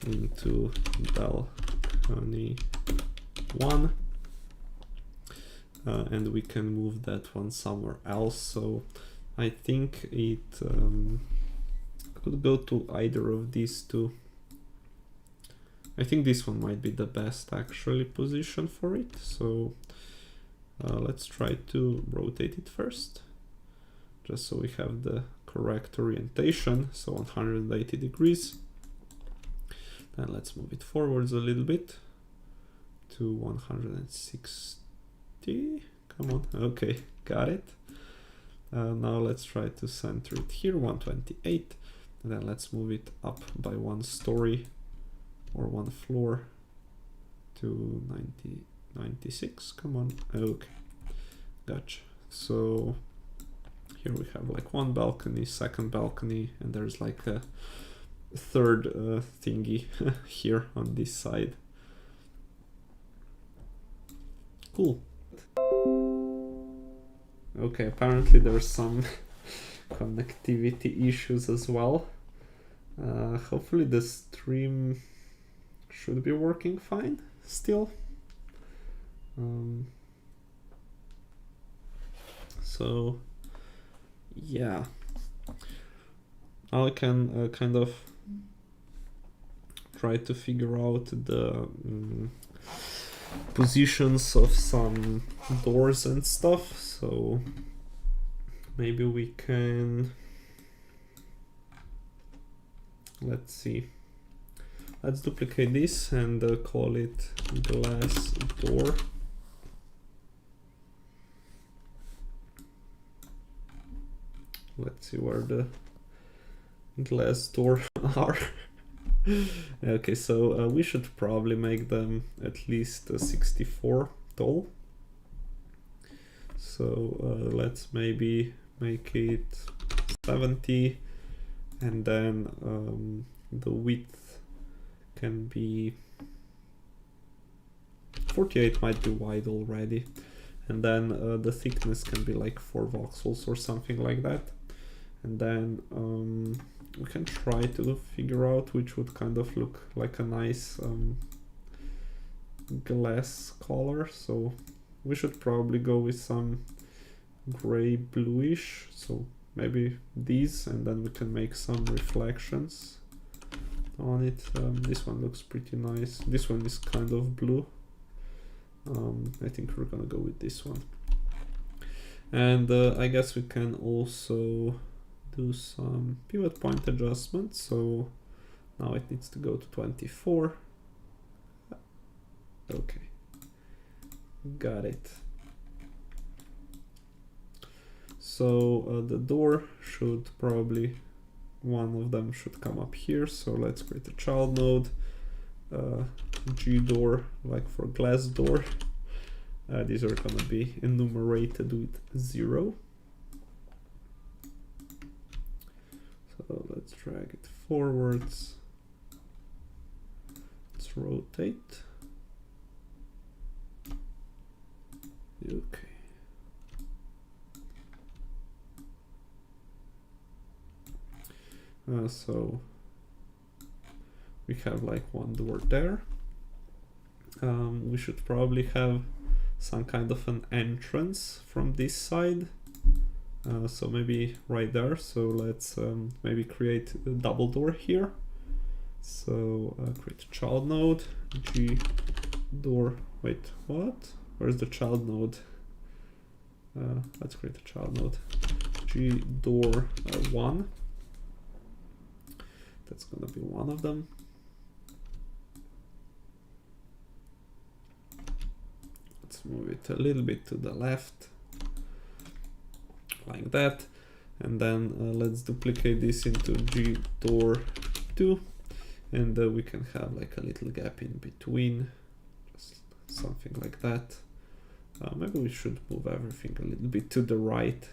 into balcony 1, and we can move that one somewhere else. So I think it could go to either of these two. I think this one might be the best actually position for it. So let's try to rotate it first, just so we have the correct orientation. So 180 degrees. Then let's move it forwards a little bit to 160. Come on. Okay, got it. Now let's try to center it here, 128. And then let's move it up by 1 story or 1 floor to 96. Come on. Okay, gotcha. So here we have like 1 balcony, 2nd balcony, and there's like a 3rd thingy here on this side. Cool. Okay, apparently there's some connectivity issues as well. Hopefully the stream should be working fine still. So yeah, I can kind of try to figure out the positions of some doors and stuff. So maybe we can, let's see, let's duplicate this and call it glass door. Let's see where the glass door are. Okay, so we should probably make them at least 64 tall. So let's maybe make it 70, and then the width can be 48, might be wide already, and then the thickness can be like 4 voxels or something like that. And then we can try to figure out which would kind of look like a nice glass color. So we should probably go with some gray bluish, so maybe these, and then we can make some reflections on it. This one looks pretty nice. This one is kind of blue. I think we're gonna go with this one. And I guess we can also do some pivot point adjustments. So now it needs to go to 24. Okay, got it. So the door should probably, one of them should come up here. So let's create a child node, G door, like for glass door. These are gonna be enumerated with 0. So let's drag it forwards. Let's rotate. Okay. So we have like one door there. We should probably have some kind of an entrance from this side. So maybe right there. So let's maybe create a double door here. So create a child node, G door. Wait, what? Where's the child node? Let's create a child node. G door 1. That's gonna be one of them. Let's move it a little bit to the left, like that. And then let's duplicate this into G door 2. And we can have like a little gap in between, just something like that. Maybe we should move everything a little bit to the right.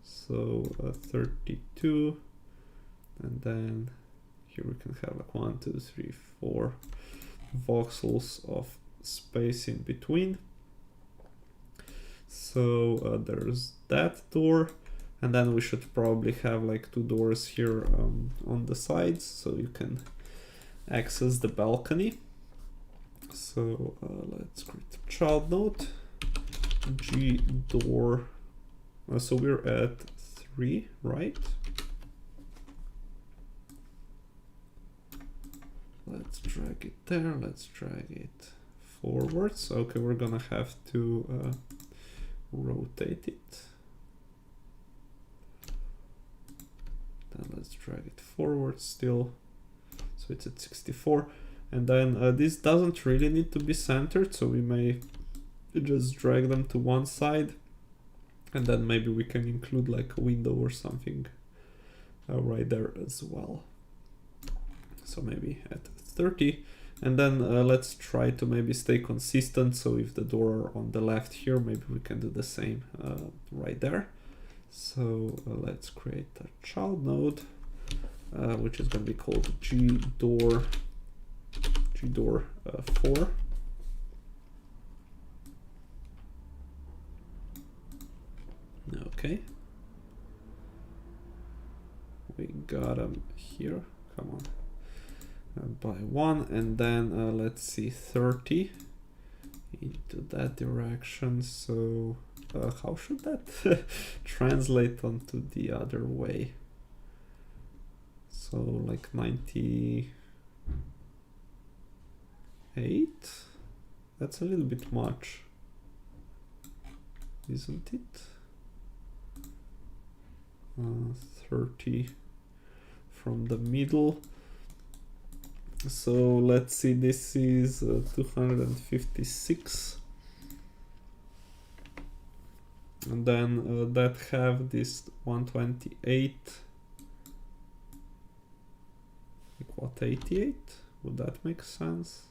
So 32, and then here we can have like 1, 2, 3, 4 voxels of space in between. So there's that door. And then we should probably have like 2 doors here on the sides, so you can access the balcony. So let's create a child node, G door. So we're at 3, right? Let's drag it there. Let's drag it forwards. Okay, we're gonna have to rotate it. Then let's drag it forward still, so it's at 64. And then this doesn't really need to be centered, so we may just drag them to one side, and then maybe we can include like a window or something right there as well. So maybe at 30. And then let's try to maybe stay consistent, so if the door on the left here, maybe we can do the same right there. So let's create a child node, which is going to be called G door 4. Okay, we got them here. Come on, by 1, and then let's see, 30 into that direction. So how should that translate onto the other way? So like 98? That's a little bit much, isn't it? 30 from the middle. So let's see, this is 256. And then that have this 128. Like what, 88? Would that make sense?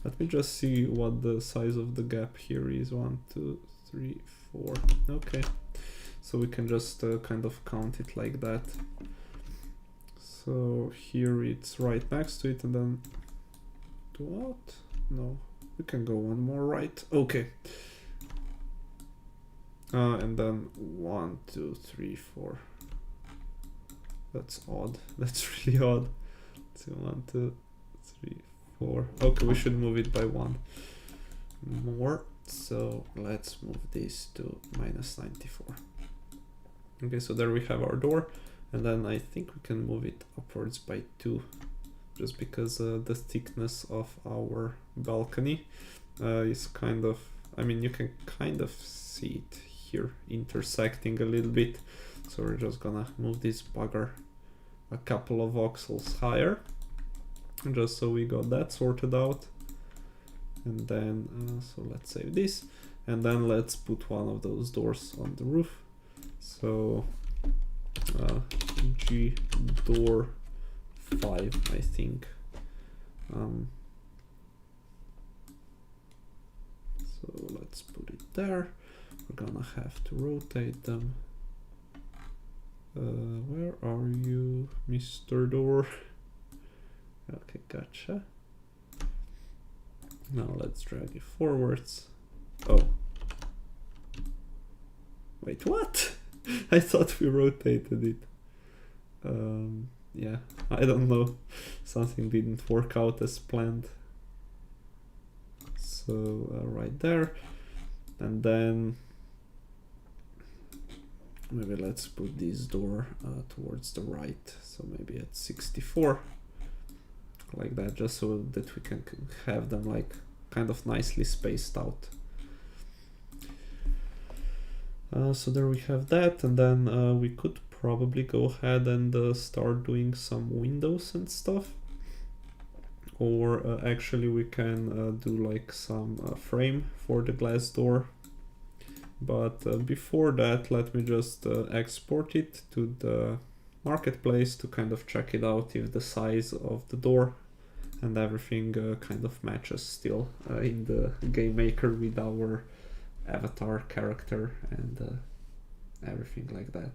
Let me just see what the size of the gap here is. 1, 2, 3, 4. Okay, so we can just kind of count it like that. So here it's right next to it, and then what? No, we can go one more right. Okay. And then 1, 2, 3, 4. That's odd. That's really odd. So 1, 2, 3, 4. Okay, we should move it by 1 more. So let's move this to -94. Okay, so there we have our door, and then I think we can move it upwards by 2, just because the thickness of our balcony is kind of, I mean, you can kind of see it here intersecting a little bit. So we're just gonna move this bugger a couple of voxels higher, just so we got that sorted out. And then so let's save this, and then let's put one of those doors on the roof. So G door 5, I think. So let's put it there. We're gonna have to rotate them. Where are you, Mr. Door? Okay, gotcha. Now let's drag it forwards. Oh, Wait, what? I thought we rotated it. Yeah, I don't know. Something didn't work out as planned. So right there. And then maybe let's put this door towards the right. So maybe at 64. Like that, just so that we can have them like kind of nicely spaced out. So there we have that, and then we could probably go ahead and start doing some windows and stuff. Or actually we can do like some frame for the glass door. But before that, let me just export it to the marketplace to kind of check it out if the size of the door and everything kind of matches still in the game maker with our avatar character and everything like that.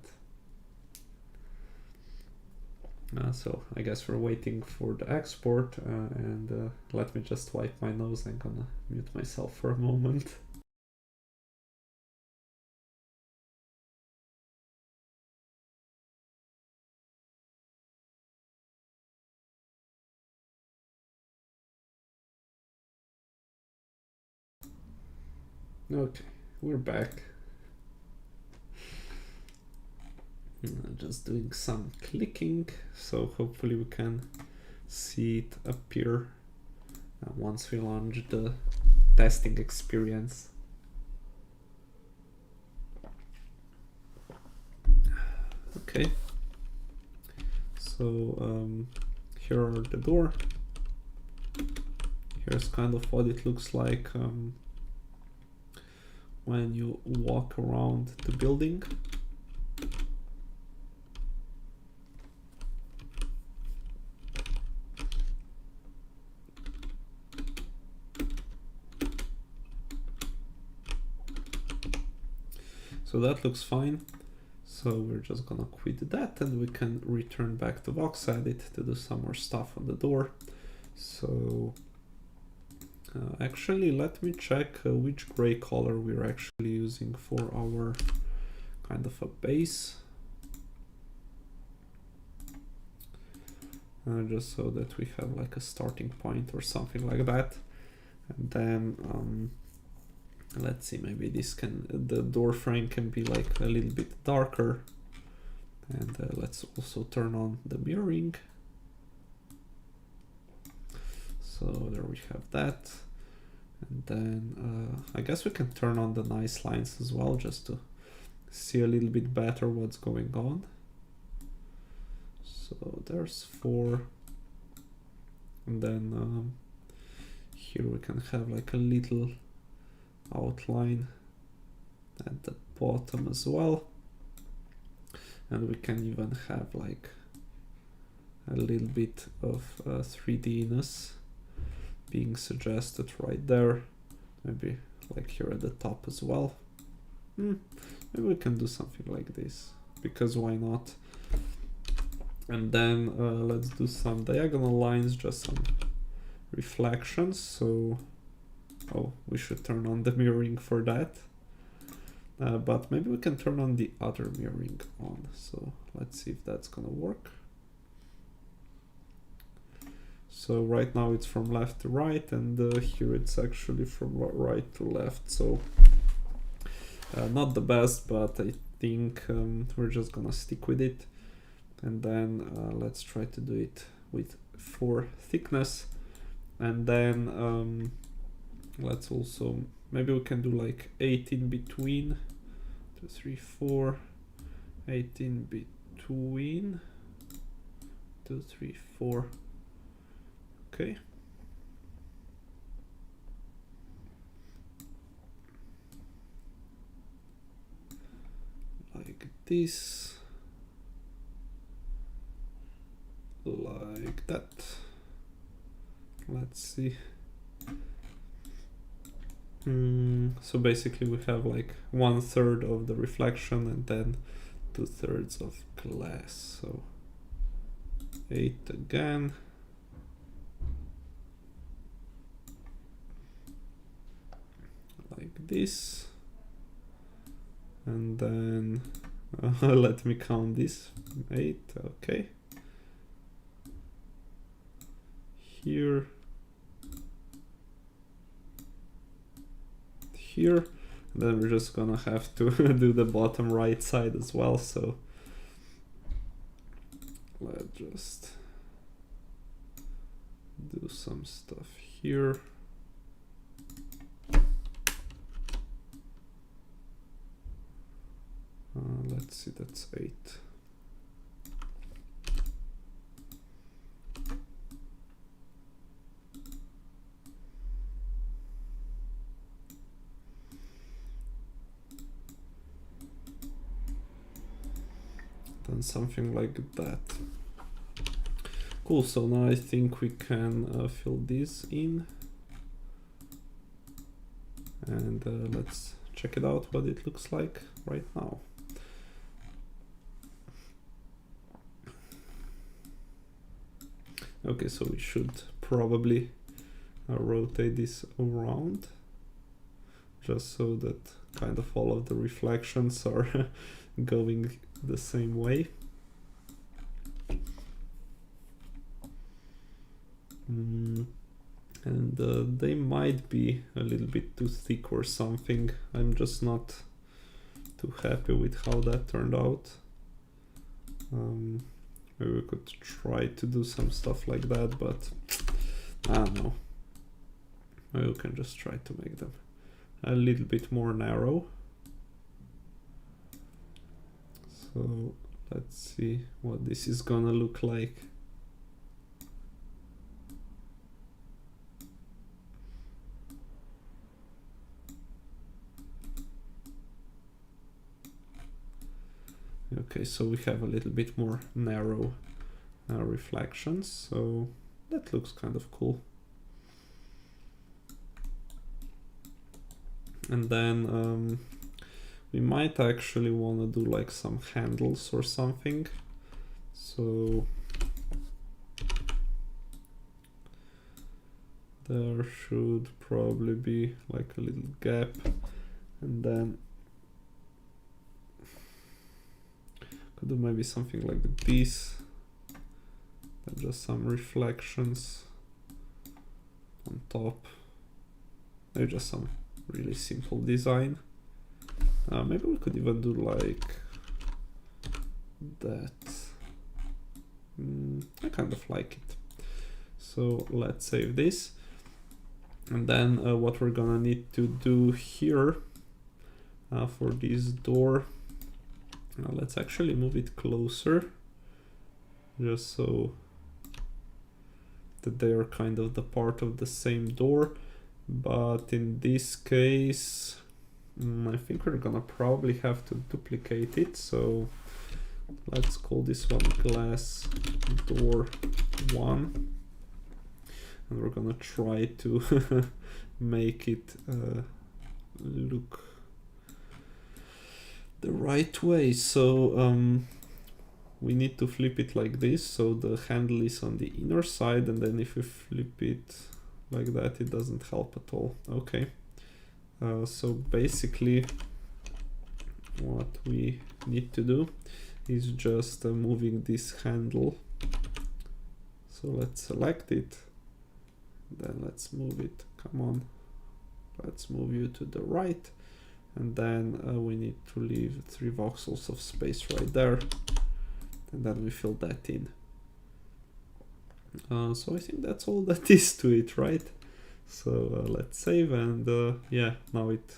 So I guess we're waiting for the export and let me just wipe my nose. I'm gonna mute myself for a moment. Okay, we're back. Just doing some clicking, so hopefully we can see it appear once we launch the testing experience. Okay, so here are the door. Here's kind of what it looks like when you walk around the building. So that looks fine. So we're just gonna quit that and we can return back to VoxEdit to do some more stuff on the door. So actually let me check which gray color we're actually using for our kind of a base. Just so that we have like a starting point or something like that. And then let's see, maybe this the door frame can be like a little bit darker. And let's also turn on the mirroring. So there we have that. And then I guess we can turn on the nice lines as well, just to see a little bit better what's going on. So there's 4. And then here we can have like a little outline at the bottom as well. And we can even have like a little bit of 3D-ness being suggested right there. Maybe like here at the top as well. Maybe we can do something like this, because why not? And then let's do some diagonal lines, just some reflections. So, oh, we should turn on the mirroring for that. But maybe we can turn on the other mirroring on. So let's see if that's gonna work. So right now it's from left to right, and here it's actually from right to left. So not the best, but I think we're just gonna stick with it. And then let's try to do it with 4 thickness. And then let's also, maybe we can do like 8 in between. 2, 3, 4, 8 in between. 2, 3, 4. Okay. Like this. Like that. Let's see. So basically we have like 1/3 of the reflection and then 2/3 of glass. So 8 again. Like this. And then let me count this. 8, okay. Here. Here. And then we're just gonna have to do the bottom right side as well. So let's just do some stuff here. Let's see, that's 8. Then something like that. Cool, so now I think we can fill this in. And let's check it out, what it looks like right now. Okay, so we should probably rotate this around, just so that kind of all of the reflections are going the same way. And they might be a little bit too thick or something. I'm just not too happy with how that turned out. Maybe we could try to do some stuff like that, but I don't know. Maybe we can just try to make them a little bit more narrow. So let's see what this is gonna look like. Okay, so we have a little bit more narrow reflections, so that looks kind of cool. And then we might actually want to do like some handles or something. So there should probably be like a little gap, and then could do maybe something like this, and just some reflections on top. Maybe just some really simple design. Maybe we could even do like that. I kind of like it. So let's save this. And then what we're gonna need to do here for this door, let's actually move it closer, just so that they are kind of the part of the same door. But in this case, I think we're gonna probably have to duplicate it. So let's call this one glass door 1. And we're gonna try to make it look the right way. So we need to flip it like this, so the handle is on the inner side, and then if we flip it like that, it doesn't help at all. Okay, so basically what we need to do is just moving this handle. So let's select it, then let's move it, come on, let's move you to the right, and then we need to leave 3 voxels of space right there, and then we fill that in. So I think that's all that is to it, right? So let's save, and yeah, now it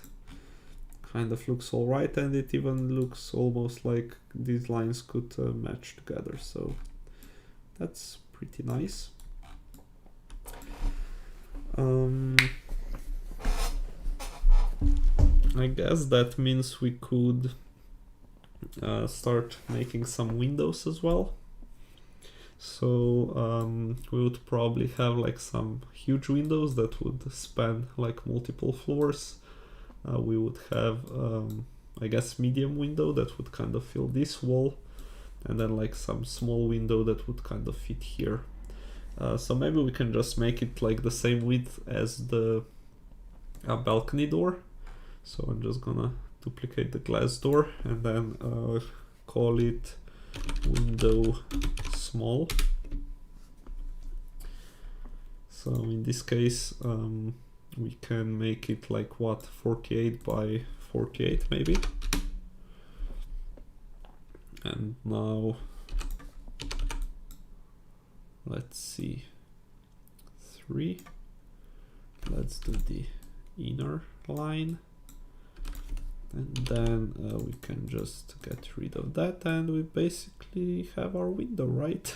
kind of looks all right, and it even looks almost like these lines could match together, so that's pretty nice. I guess that means we could start making some windows as well. So we would probably have like some huge windows that would span like multiple floors. We would have, I guess, medium window that would kind of fill this wall, and then like some small window that would kind of fit here. So maybe we can just make it like the same width as the balcony door. So I'm just gonna duplicate the glass door and then call it window small. So in this case, we can make it like what, 48 by 48 maybe. And now let's see, 3. Let's do the inner line, and then we can just get rid of that, and we basically have our window, right?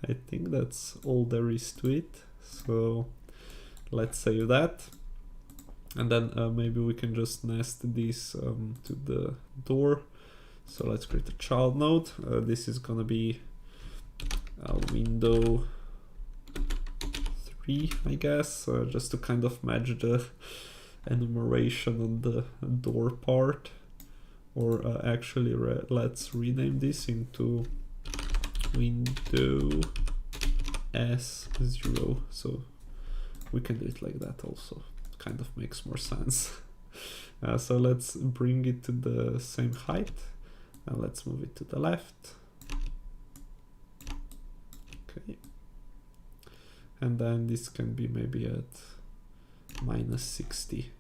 I think that's all there is to it. So let's save that, and then maybe we can just nest this to the door. So let's create a child node. This is gonna be a window 3, I guess, just to kind of match the enumeration on the door part. Or actually let's rename this into window S0, so we can do it like that also. Kind of makes more sense. So let's bring it to the same height, and let's move it to the left. Okay. And then this can be maybe at -60.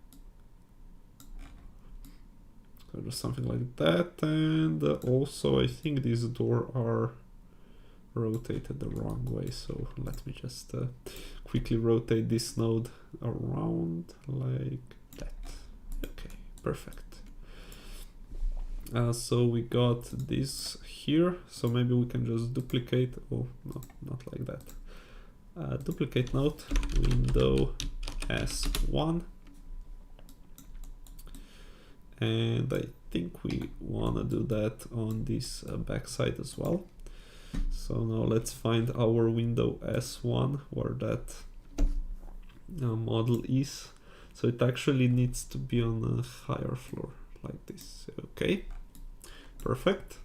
So just something like that. And also I think these doors are rotated the wrong way. So let me just quickly rotate this node around like that. Okay, perfect. So we got this here. So maybe we can just duplicate. Oh, no, not like that. Duplicate node, window S1. And I think we want to do that on this backside as well. So now let's find our window S1, where that model is. So it actually needs to be on a higher floor like this. Okay, perfect.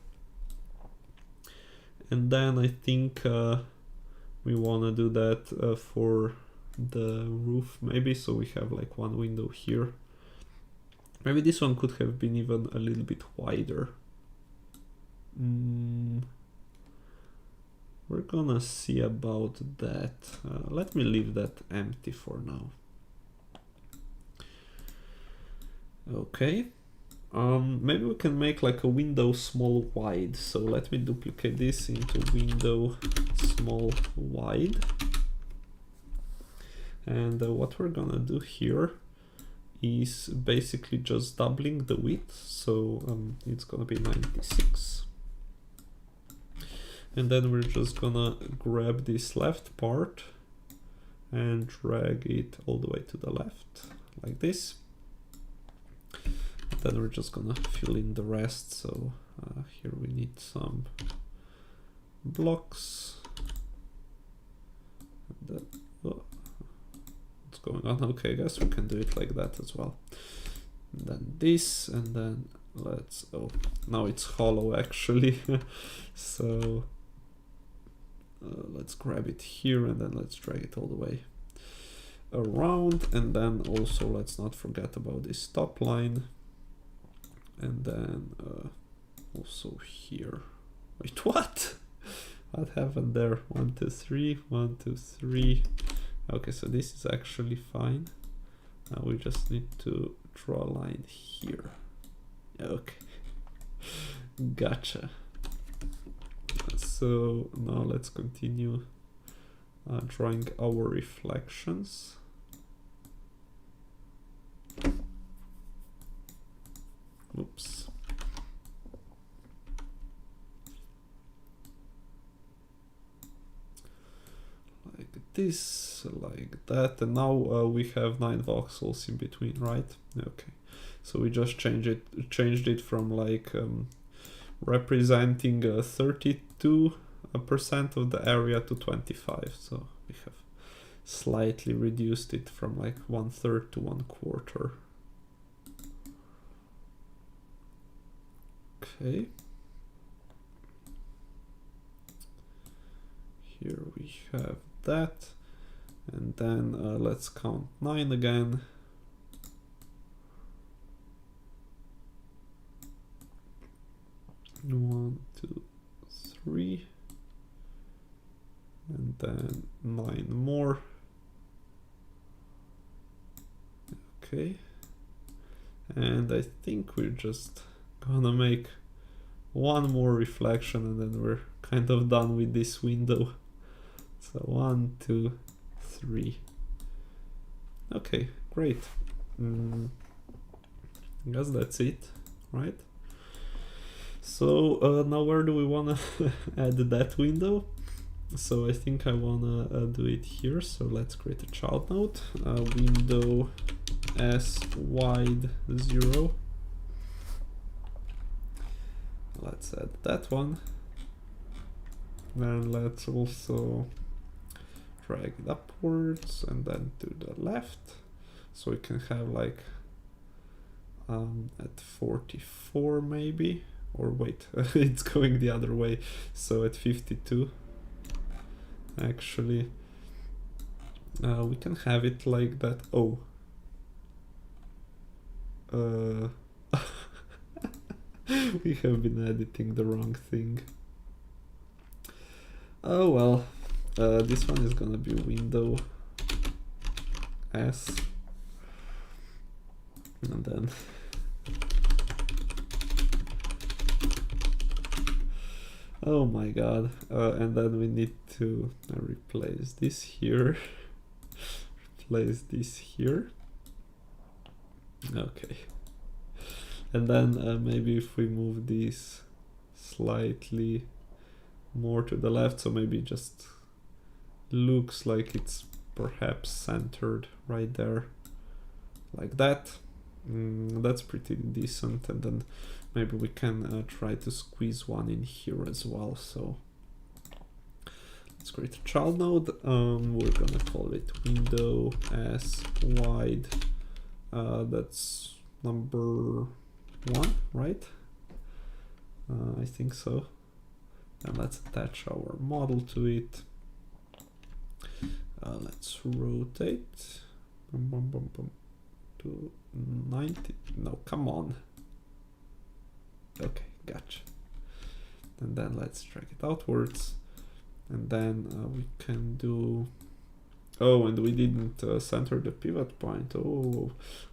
And then I think we want to do that for the roof maybe. So we have like one window here. Maybe this one could have been even a little bit wider. We're gonna see about that. Let me leave that empty for now. Okay. Maybe we can make like a window small wide. So let me duplicate this into window small wide. And what we're gonna do here is basically just doubling the width. So it's gonna be 96. And then we're just gonna grab this left part and drag it all the way to the left like this. And then we're just gonna fill in the rest. So here we need some blocks. And then, oh, what's going on? Okay, I guess we can do it like that as well. And then this, and then let's, oh, now it's hollow actually. So let's grab it here and then let's drag it all the way around. And then also let's not forget about this top line. And then also here. Wait, what? What happened there? 1, 2, 3, 1, 2, 3. Okay, so this is actually fine. Now we just need to draw a line here. Okay. Gotcha. So now let's continue drawing our reflections. Oops. Like this, like that, and now we have 9 voxels in between, right? Okay. So we just changed it from like representing 32% of the area to 25. So we have slightly reduced it from like 1/3 to 1/4. Okay. Here we have that. And then let's count 9 again. 3, and then 9 more. Okay, and I think we're just gonna make one more reflection and then we're kind of done with this window. So 1, 2, 3. Okay, great. I guess that's it, right? So now where do we wanna add that window? So I think I wanna do it here. So let's create a child node, window s wide 0. Let's add that one. Then let's also drag it upwards and then to the left. So we can have like at 44 maybe, or wait, it's going the other way. So at 52, actually, we can have it like that. Oh. We have been editing the wrong thing. Oh well, this one is gonna be window S, and then oh my god, and then we need to replace this here, replace this here. Okay, and then maybe if we move this slightly more to the left, so maybe just looks like it's perhaps centered right there, like that. That's pretty decent, and then maybe we can try to squeeze one in here as well. So let's create a child node. We're gonna call it window s wide. That's number 1, right? I think so. And let's attach our model to it. Let's rotate to 90. No, come on. Okay, gotcha. And then let's drag it outwards. And then we can do... Oh, and we didn't center the pivot point. Oh,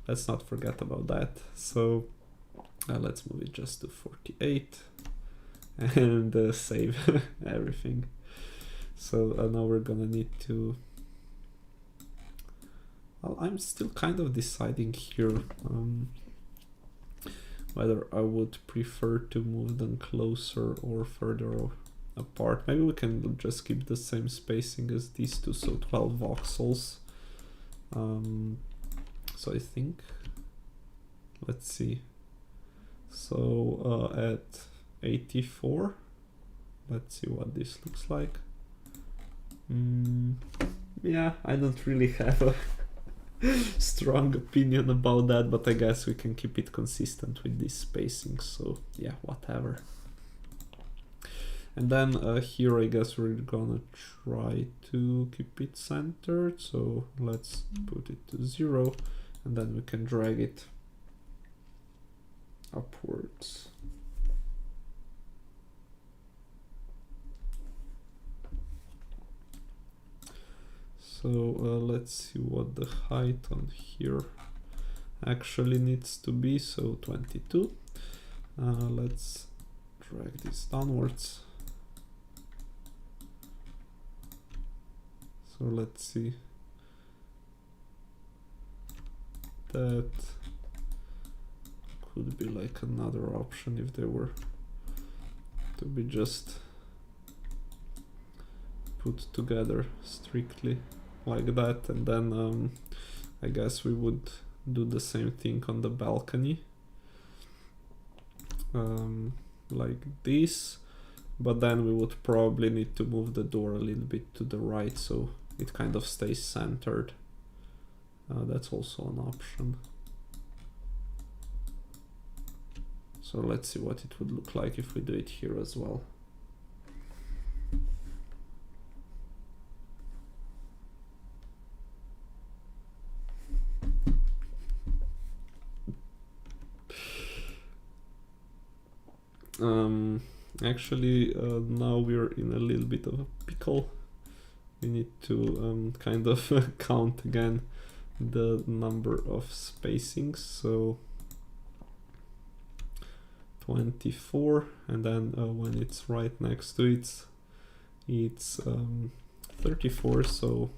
let's not forget about that. So let's move it just to 48 and save everything. So now we're gonna need to... Well, I'm still kind of deciding here whether I would prefer to move them closer or further apart. Maybe we can just keep the same spacing as these two, so 12 voxels. So I think, let's see. So at 84, let's see what this looks like. Yeah, I don't really have a strong opinion about that, but I guess we can keep it consistent with this spacing, so yeah, whatever. And then here I guess we're gonna try to keep it centered, so let's put it to 0, and then we can drag it upwards. So let's see what the height on here actually needs to be, so 22. Let's drag this downwards. So let's see. That could be like another option if they were to be just put together strictly like that, and then I guess we would do the same thing on the balcony, like this, but then we would probably need to move the door a little bit to the right so it kind of stays centered. That's also an option. So let's see what it would look like if we do it here as well. actually now we're in a little bit of a pickle. We need to kind of count again the number of spacings. So 24, and then when it's right next to it, it's 34, so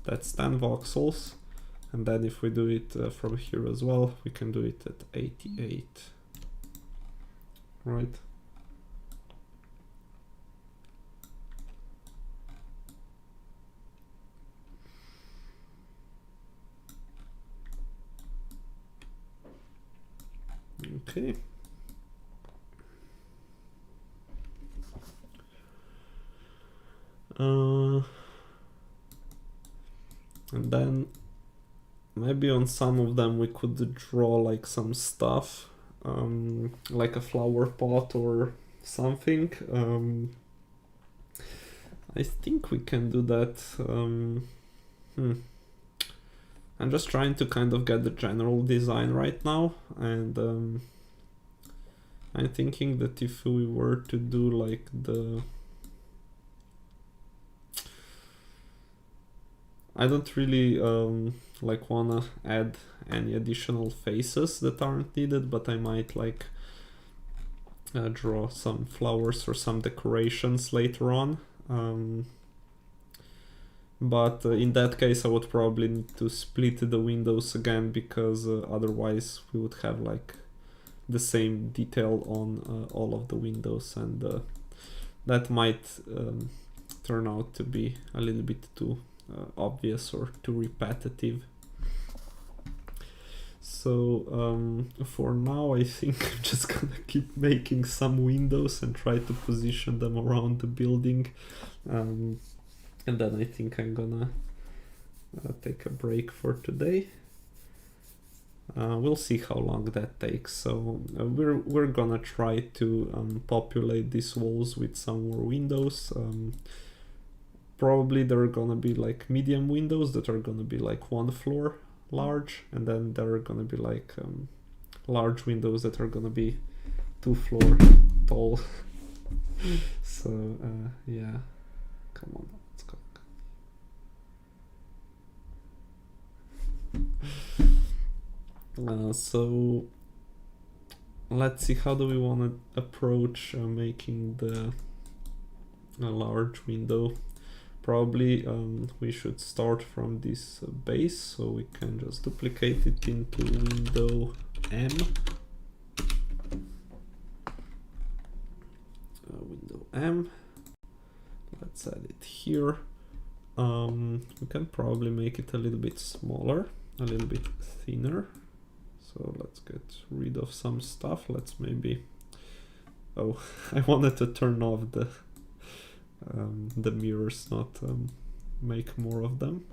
that's 10 voxels. And then if we do it from here as well, we can do it at 88, right? Okay. And then maybe on some of them we could draw like some stuff, like a flower pot or something. I think we can do that. I'm just trying to kind of get the general design right now, and I'm thinking that if we were to do like I don't really like wanna add any additional faces that aren't needed, but I might like draw some flowers or some decorations later on. But in that case I would probably need to split the windows again, because otherwise we would have like the same detail on all of the windows, and that might turn out to be a little bit too obvious or too repetitive. So for now I think I'm just gonna keep making some windows and try to position them around the building, and then I think I'm gonna take a break for today. We'll see how long that takes. So we're gonna try to populate these walls with some more windows. Probably there are gonna be like medium windows that are gonna be like 1 floor large, and then there are gonna be like large windows that are gonna be 2 floor tall. So yeah, come on, let's go. So let's see, how do we want to approach making the large window? Probably we should start from this base, so we can just duplicate it into window M. Window M. Let's add it here. We can probably make it a little bit smaller, a little bit thinner. So let's get rid of some stuff. Let's maybe... Oh, I wanted to turn off the mirrors, not make more of them.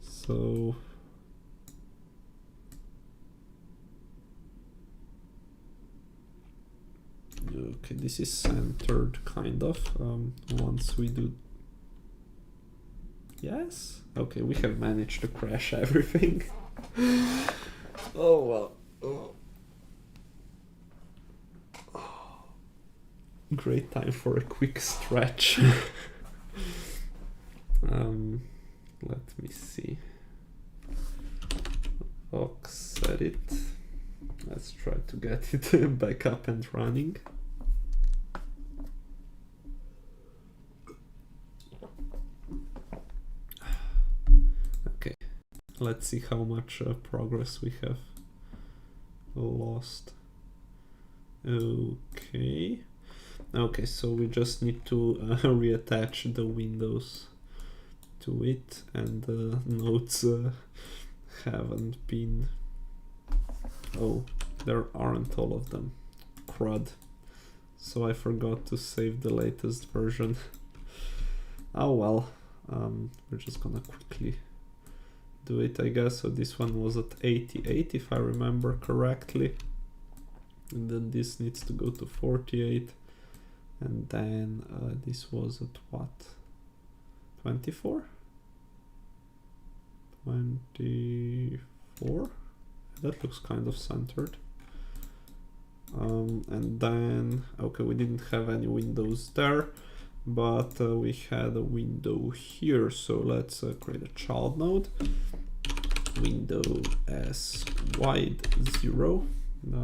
So okay, this is centered kind of. Once we do, yes, okay, we have managed to crash everything. Oh well. Oh. Great time for a quick stretch. Let me see. Set it. Let's try to get it back up and running. Okay, let's see how much progress we have lost. Okay. Okay, so we just need to reattach the windows to it, and the nodes haven't been... Oh, there aren't all of them. Crud. So I forgot to save the latest version. Oh well, we're just gonna quickly do it, I guess. So this one was at 88 if I remember correctly, and then this needs to go to 48. And then this was at what? 24? 24? That looks kind of centered. And then, okay, we didn't have any windows there, but we had a window here. So let's create a child node, window as wide 0.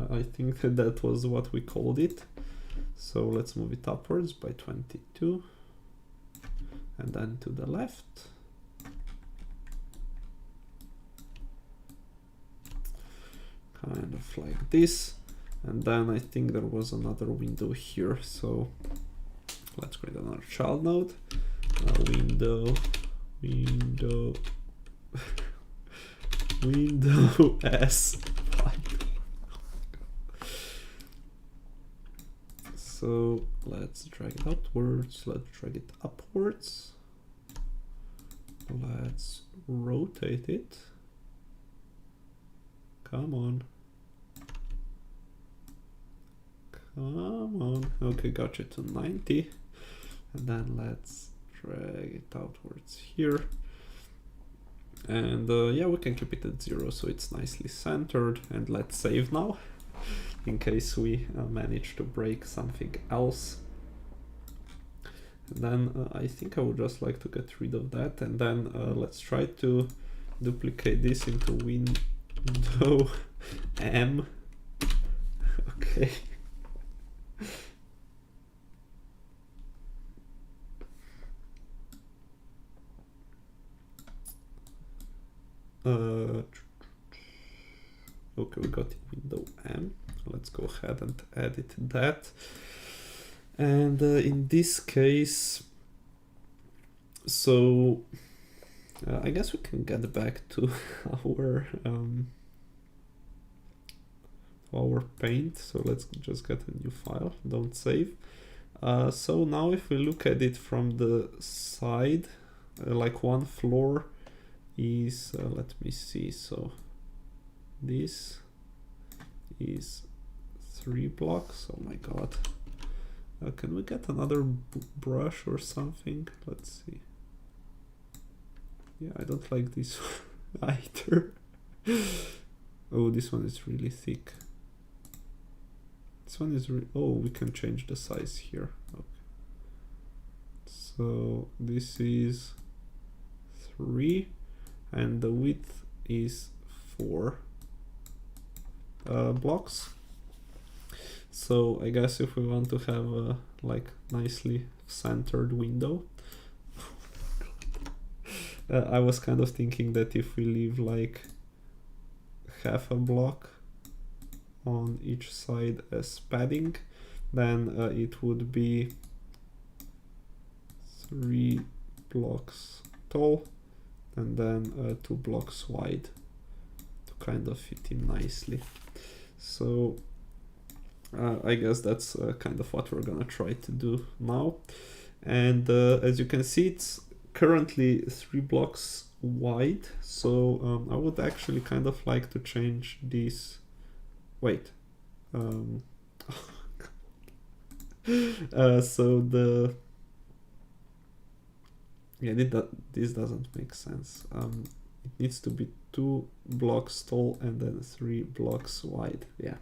I think that was what we called it. So let's move it upwards by 22 and then to the left. Kind of like this. And then I think there was another window here. So let's create another child node, window window as wide. So let's drag it outwards, let's drag it upwards, let's rotate it. Come on. Come on. Okay, got you to 90. And then let's drag it outwards here. And yeah, we can keep it at 0 so it's nicely centered. And let's save now in case we manage to break something else. And then I think I would just like to get rid of that. And then let's try to duplicate this into window M. Okay. Okay, we got window M. Let's go ahead and edit that. And in this case, so I guess we can get back to our paint. So let's just get a new file, don't save. So now if we look at it from the side, like one floor is, let me see, so this is 3 blocks. Oh my god. Can we get another brush or something? Let's see. Yeah, I don't like this either. Oh, this one is really thick. This one is oh, we can change the size here. Okay. So this is 3 and the width is 4 blocks. So I guess if we want to have a like nicely centered window, I was kind of thinking that if we leave like half a block on each side as padding, then it would be 3 blocks tall and then 2 blocks wide to kind of fit in nicely. So I guess that's kind of what we're gonna try to do now. And as you can see, it's currently 3 blocks wide. So I would actually kind of like to change this. Wait. So the this doesn't make sense. It needs to be 2 blocks tall and then 3 blocks wide. Yeah,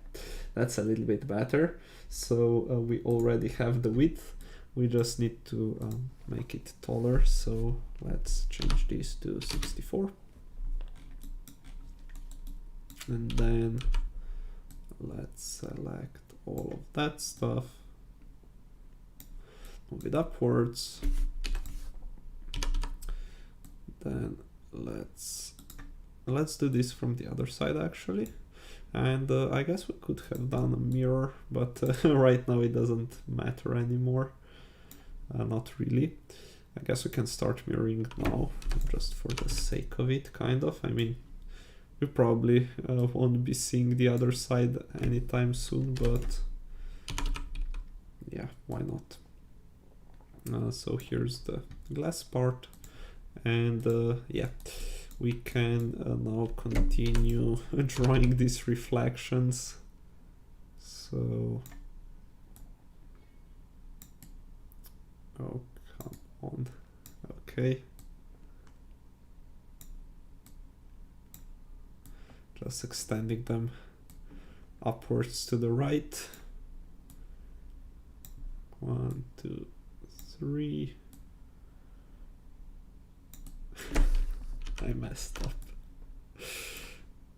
that's a little bit better. So we already have the width. We just need to make it taller. So let's change this to 64. And then let's select all of that stuff. Move it upwards. Then let's do this from the other side actually. And I guess we could have done a mirror, but right now it doesn't matter anymore. Not really. I guess we can start mirroring now, just for the sake of it, kind of. I mean, we probably won't be seeing the other side anytime soon, but yeah, why not? So here's the glass part. And yeah, we can now continue drawing these reflections. So, oh, come on. Okay. Just extending them upwards to the right. 1, 2, 3. I messed up.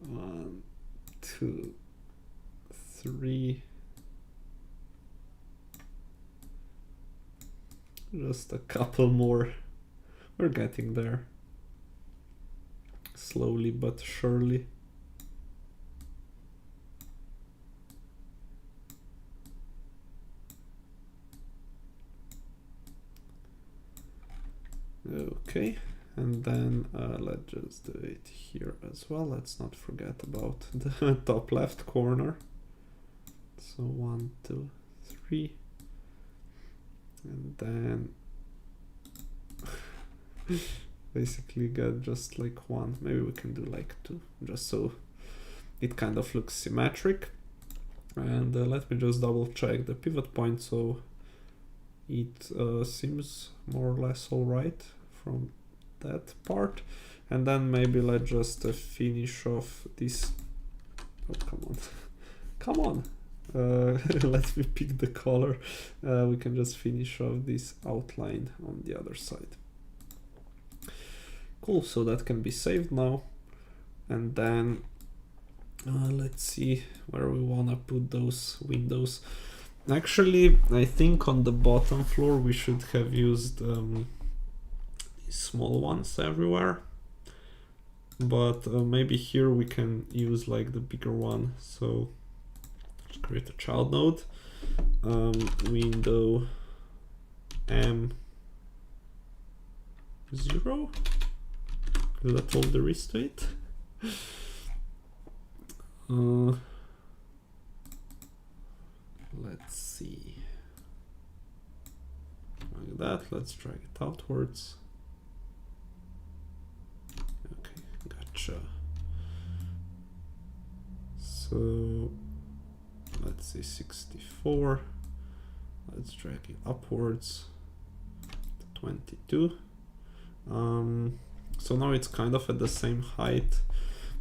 1, 2, 3. Just a couple more. We're getting there. Slowly but surely. Okay, and then let's just do it here as well. Let's not forget about the top left corner. So 1, 2, 3, and then basically get just like 1. Maybe we can do like 2, just so it kind of looks symmetric. And let me just double check the pivot point. So it seems more or less all right from that part. And then maybe let's just finish off this. Oh, come on. Come on. Let me pick the color. We can just finish off this outline on the other side. Cool, so that can be saved now. And then let's see where we want to put those windows. Actually, I think on the bottom floor we should have used these small ones everywhere. But maybe here we can use like the bigger one. So let's create a child node. Window M0. Is that all there is to it? Let's see. Like that. Let's drag it outwards. Okay, gotcha. So let's see, 64. Let's drag it upwards to 22. So now it's kind of at the same height.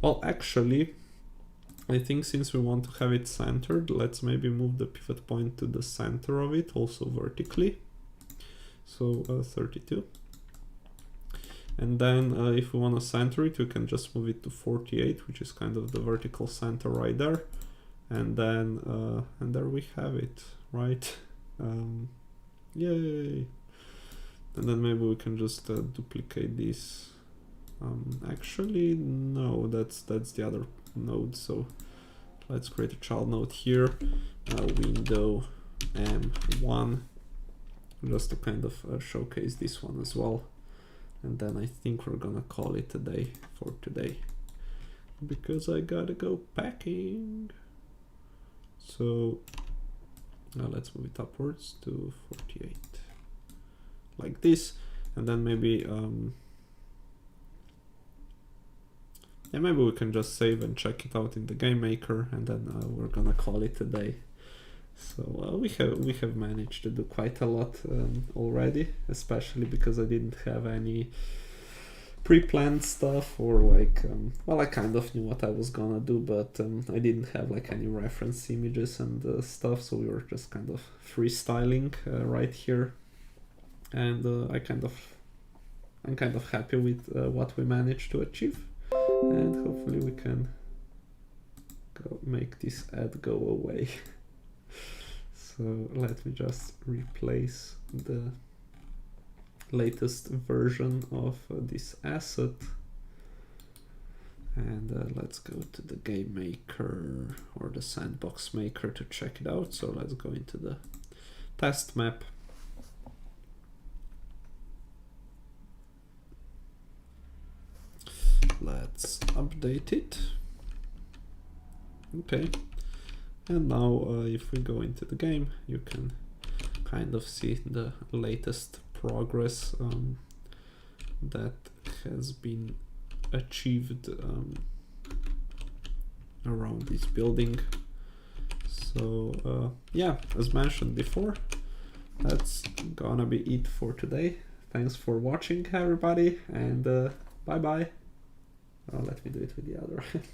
Well, actually, I think since we want to have it centered, let's maybe move the pivot point to the center of it, also vertically. So 32. And then if we want to center it, we can just move it to 48, which is kind of the vertical center right there. And then and there we have it, right? Yay! And then maybe we can just duplicate this. Actually, no, that's the other node. So let's create a child node here, window M1, just to kind of showcase this one as well. And then I think we're gonna call it a day for today, because I gotta go packing. So now let's move it upwards to 48, like this. And then maybe yeah, maybe we can just save and check it out in the game maker, and then we're gonna call it a day. So we have managed to do quite a lot already, especially because I didn't have any pre-planned stuff, or like well, I kind of knew what I was gonna do, but I didn't have like any reference images and stuff, so we were just kind of freestyling right here. And I'm kind of happy with what we managed to achieve, and hopefully we can make this ad go away. So let me just replace the latest version of this asset, and let's go to the game maker or the sandbox maker to check it out. So let's go into the test map. Let's update it. Okay, and now if we go into the game, you can kind of see the latest progress that has been achieved around this building. So yeah, as mentioned before, that's gonna be it for today. Thanks for watching, everybody, and bye bye. Oh, let me do it with the other hand.